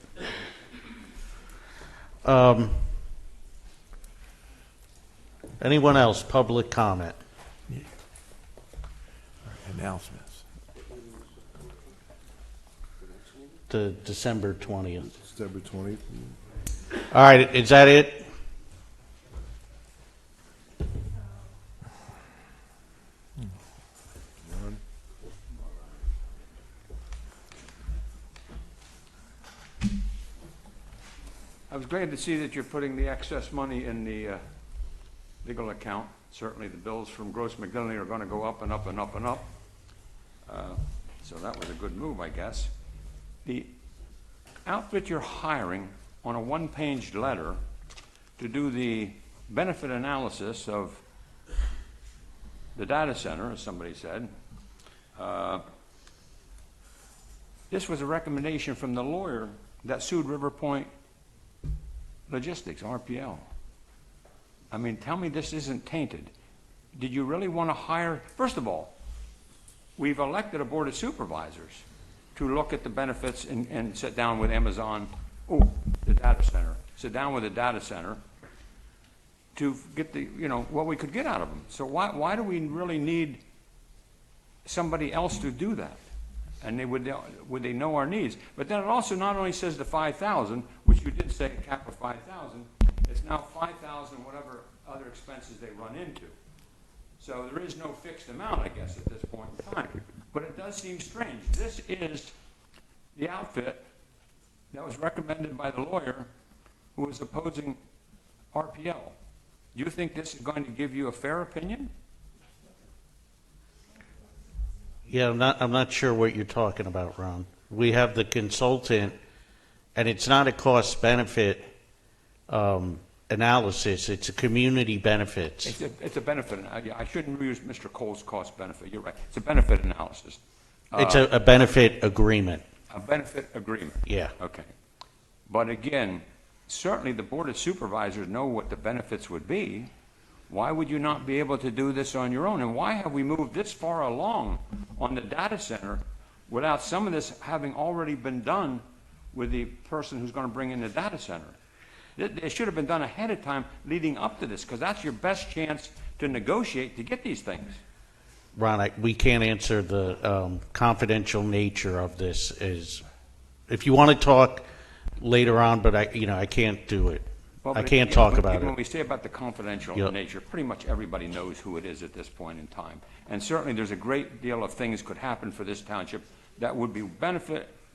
Anyone else? Public comment. Announcements. To December 20th. December 20th. All right, is that it? I was glad to see that you're putting the excess money in the legal account. Certainly the bills from Gross McDonnell are going to go up and up and up and up. So that was a good move, I guess. The outfit you're hiring on a one-page letter to do the benefit analysis of the data center, as somebody said, this was a recommendation from the lawyer that sued River Point Logistics, RPL. I mean, tell me this isn't tainted. Did you really want to hire? First of all, we've elected a board of supervisors to look at the benefits and sit down with Amazon, the data center, sit down with the data center to get the, what we could get out of them. So why do we really need somebody else to do that? And would they know our needs? But then it also not only says the 5,000, which you did say a cap of 5,000, it's now 5,000 whatever other expenses they run into. So there is no fixed amount, I guess, at this point in time. But it does seem strange. This is the outfit that was recommended by the lawyer who was opposing RPL. Do you think this is going to give you a fair opinion? Yeah, I'm not sure what you're talking about, Ron. We have the consultant, and it's not a cost-benefit analysis. It's a community benefits. It's a benefit. I shouldn't use Mr. Cole's cost-benefit. You're right. It's a benefit analysis. It's a benefit agreement. A benefit agreement. Yeah. Okay. But again, certainly the Board of Supervisors know what the benefits would be. Why would you not be able to do this on your own? And why have we moved this far along on the data center without some of this having already been done with the person who's going to bring in the data center? It should have been done ahead of time leading up to this, because that's your best chance to negotiate to get these things. Ron, we can't answer the confidential nature of this. If you want to talk later on, but I can't do it. Well, I can't talk about when it. we say about the confidential nature, pretty much everybody knows who it is at this point in time. And certainly there's a great deal of things could happen for this township that would be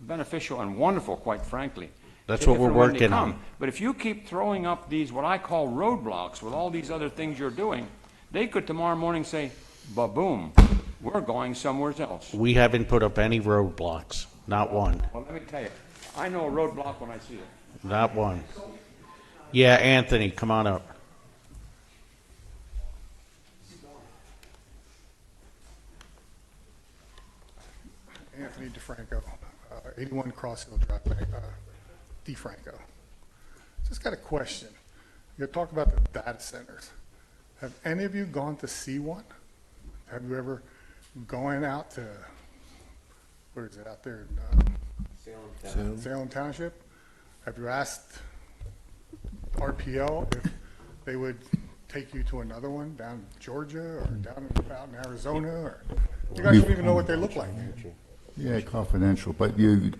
beneficial and wonderful, quite frankly. That's what if we're and when they working come. on. But if you keep throwing up these, what I call roadblocks, with all these other things you're doing, they could tomorrow morning say, ba-boom, we're going somewhere else. We haven't put up any roadblocks, not one, Well, let me tell you, I know a roadblock when I see it. not one. Yeah, Anthony, come on up. Anthony DeFranco, 81 Cross Hill Drive, DeFranco. Just got a question. You're talking about the data centers. Have any of you gone to see one? Have you ever gone out to, where is it, out there in Salem Township? Have you asked RPL if they would take you to another one down in Georgia or down out in Arizona? Or you guys don't even know what they look like. Yeah, confidential, but you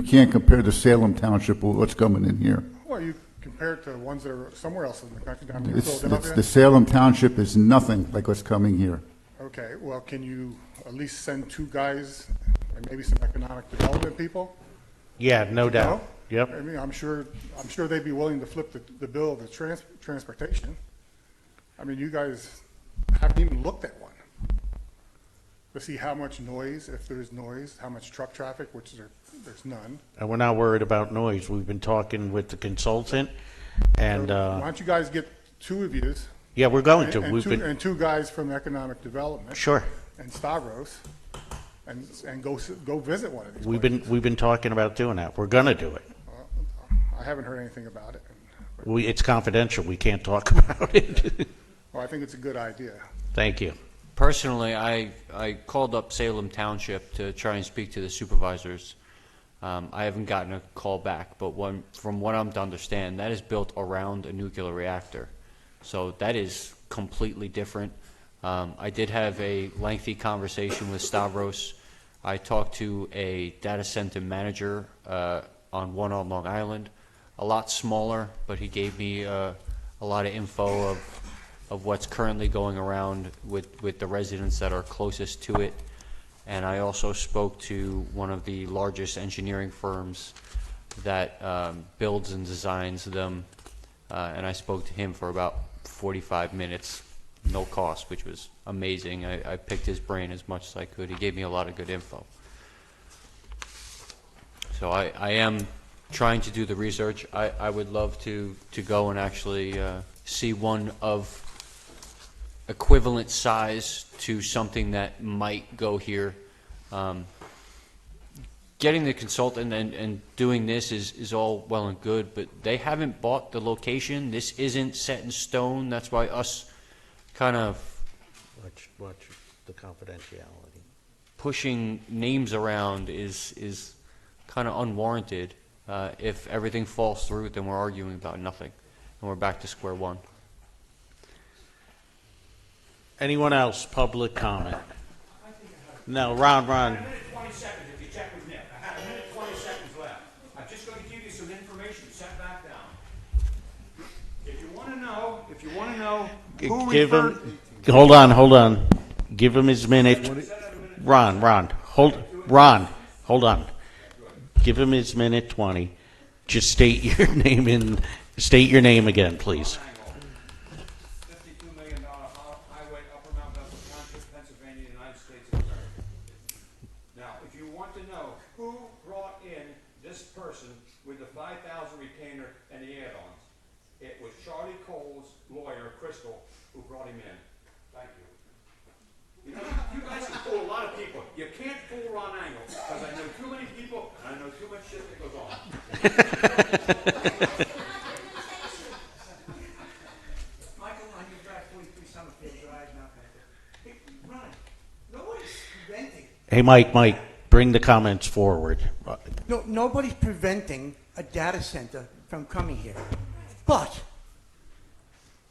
can't compare the Salem Township with what's coming in here. Well, you compare it to ones that are somewhere else in the country, down in It's, Philadelphia. the Salem Township is nothing like what's coming here. Okay, well, can you at least send 2 guys and maybe some economic development people? Yeah, no doubt. No? Yep. I mean, I'm sure they'd be willing to flip the bill of the transportation. I mean, you guys haven't even looked at one to see how much noise, if there's noise, how much truck traffic, which there's none. And we're not worried about noise. We've been talking with the consultant, and Why don't you guys get 2 of you? yeah, we're going to. And We've been 2 guys from economic development. Sure. And Stavros, and go visit one of these. we've been talking about doing that. We're going to do it. I haven't heard anything about it. It's confidential. We can't talk about it. Well, I think it's a good idea. Thank you. Personally, I called up Salem Township to try and speak to the supervisors. I haven't gotten a call back, but from what I'm to understand, that is built around a nuclear reactor. So that is completely different. I did have a lengthy conversation with Stavros. I talked to a data center manager on one on Long Island, a lot smaller, but he gave me a lot of info of what's currently going around with the residents that are closest to it. And I also spoke to one of the largest engineering firms that builds and designs them, and I spoke to him for about 45 minutes, no cost, which was amazing. I picked his brain as much as I could. He gave me a lot of good info. So I am trying to do the research. I would love to go and actually see one of equivalent size to something that might go here. Getting the consultant and doing this is all well and good, but they haven't bought the location. This isn't set in stone. That's why us kind of Watch the confidentiality. pushing names around is kind of unwarranted. If everything falls through, then we're arguing about nothing, and we're back to square one. Anyone else? Public comment? No, Ron. I had a minute 20 seconds if you check with Nick. I had a minute 20 seconds left. I'm just going to give you some information. Set back down. If you want to know who Give referred... him. Hold on. Give him his minute. Ron, hold on. Give him his minute 20. Just state your name again, please. $52 million highway, Upper Mount Bethel Township, Pennsylvania, United States of America. Now, if you want to know who brought in this person with the 5,000 retainer and the add-ons, it was Charlie Cole's lawyer, Crystal, who brought him in. Thank you. You know, you guys can fool a lot of people. You can't fool Ron Angle, because I know too many people, and I know too much shit that goes on. Michael, on your drive, 43 Summerfield Drive, Mount Bethel. Hey, Ron, nobody's preventing. Hey, Mike, bring the comments forward. No, nobody's preventing a data center from coming here. But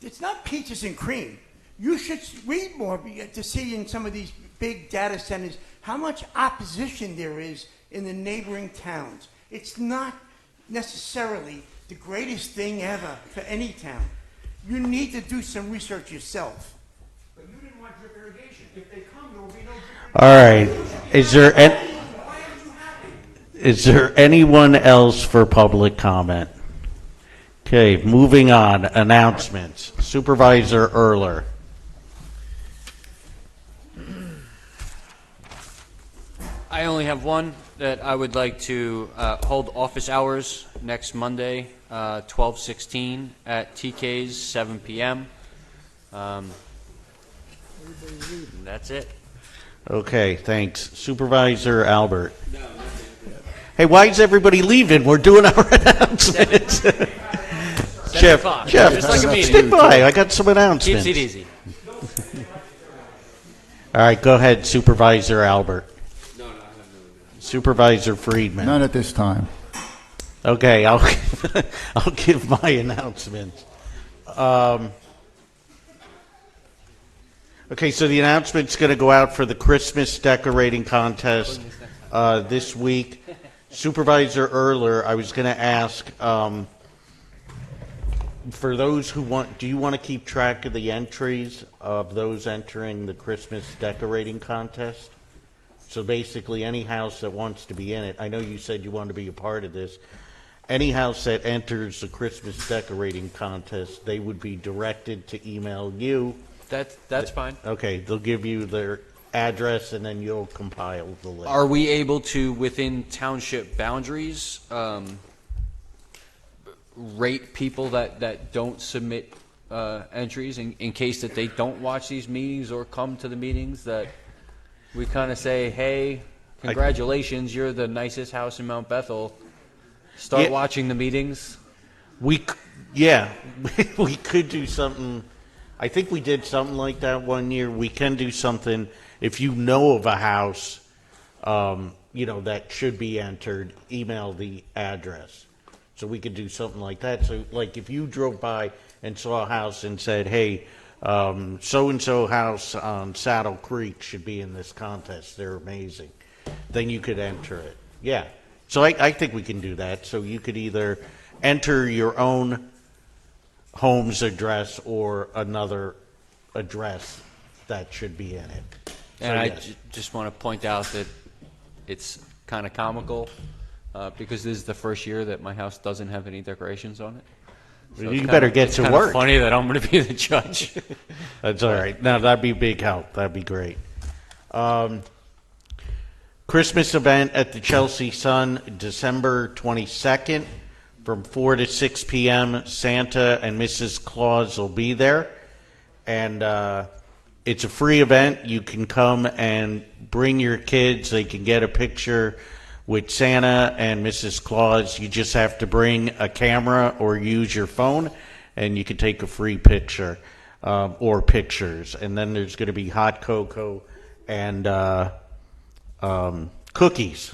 it's not peaches and cream. You should read more to see in some of these big data centers how much opposition there is in the neighboring towns. It's not necessarily the greatest thing ever for any town. You need to do some research yourself. But you didn't want drip irrigation. If they come, there will be no drip All right. Is there? Is there anyone else for public comment? Okay, moving on. Announcements. Supervisor Erler. I only have one, that I would like to hold office hours next Monday, 12/16 at TK's, 7 p.m. That's it. Okay, thanks. Supervisor Albert. Hey, why is everybody leaving? We're doing our announcements. Jeff, Just like a meeting. stick by. I got some announcements. Keeps it easy. All right, go ahead, Supervisor Albert. Supervisor Friedman. None at this time. Okay, I'll give my announcements. Okay, so the announcement's going to go out for the Christmas decorating contest this week. Supervisor Erler, I was going to ask, for those who want, do you want to keep track of the entries of those entering the Christmas decorating contest? So basically, any house that wants to be in it, I know you said you want to be a part of this, any house that enters the Christmas decorating contest, they would be directed to email you. That's fine. Okay, they'll give you their address, and then you'll compile the list. Are we able to, within township boundaries, rate people that don't submit entries in case that they don't watch these meetings or come to the meetings, that we kind of say, hey, congratulations, you're the nicest house in Mount Bethel. Start watching the meetings. We could do something. I think we did something like that one year. We can do something if you know of a house, that should be entered. Email the address, so we could do something like that. So, like, if you drove by and saw a house and said, "Hey, so and so house on Saddle Creek should be in this contest. They're amazing," then you could enter it. Yeah. So I think we can do that. So you could either enter your own home's address or another address that should be in it. And So, I yes. just want to point out that it's kind of comical because this is the first year that my house doesn't have any decorations on it. So You better get to work. Funny that I'm going to be the judge. That's all right. Now, that'd be big help. That'd be great. Christmas event at the Chelsea Sun, December 22nd, from 4 to 6 p.m. Santa and Mrs. Claus will be there. And it's a free event. You can come and bring your kids. They can get a picture with Santa and Mrs. Claus. You just have to bring a camera or use your phone, and you can take a free picture or pictures. And then there's going to be hot cocoa and cookies.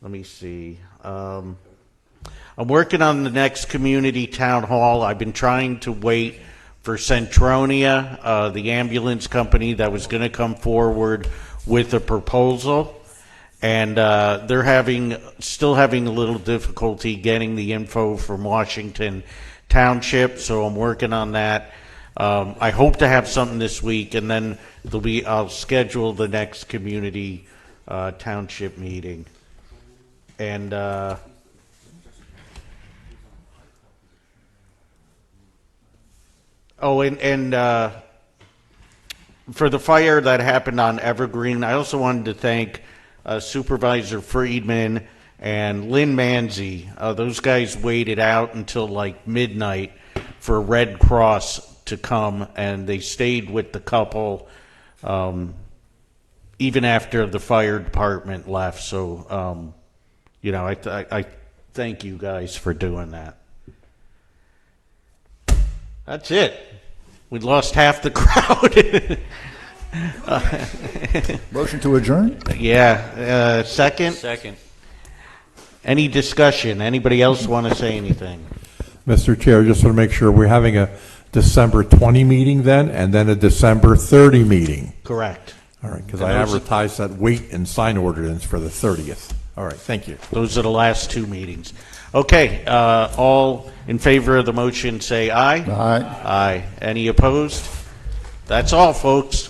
Let me see. I'm working on the next community town hall. I've been trying to wait for Centronia, the ambulance company that was going to come forward with a proposal. And they're still having a little difficulty getting the info from Washington Township, so I'm working on that. I hope to have something this week, and then I'll schedule the next community township meeting. And for the fire that happened on Evergreen, I also wanted to thank Supervisor Friedman and Lynn Manzi. Those guys waited out until like midnight for Red Cross to come, and they stayed with the couple even after the fire department left. So, I thank you guys for doing that. That's it. We lost half the crowd. Motion to adjourn? Yeah. Second? Second. Any discussion? Anybody else want to say anything? Mr. Chair, just want to make sure we're having a December 20 meeting then, and then a December 30 meeting. Correct. All right, because I advertised that weight and sign ordinance for the 30th. All right, thank you. Those are the last two meetings. Okay, all in favor of the motion say aye. Aye. Aye. Any opposed? That's all, folks.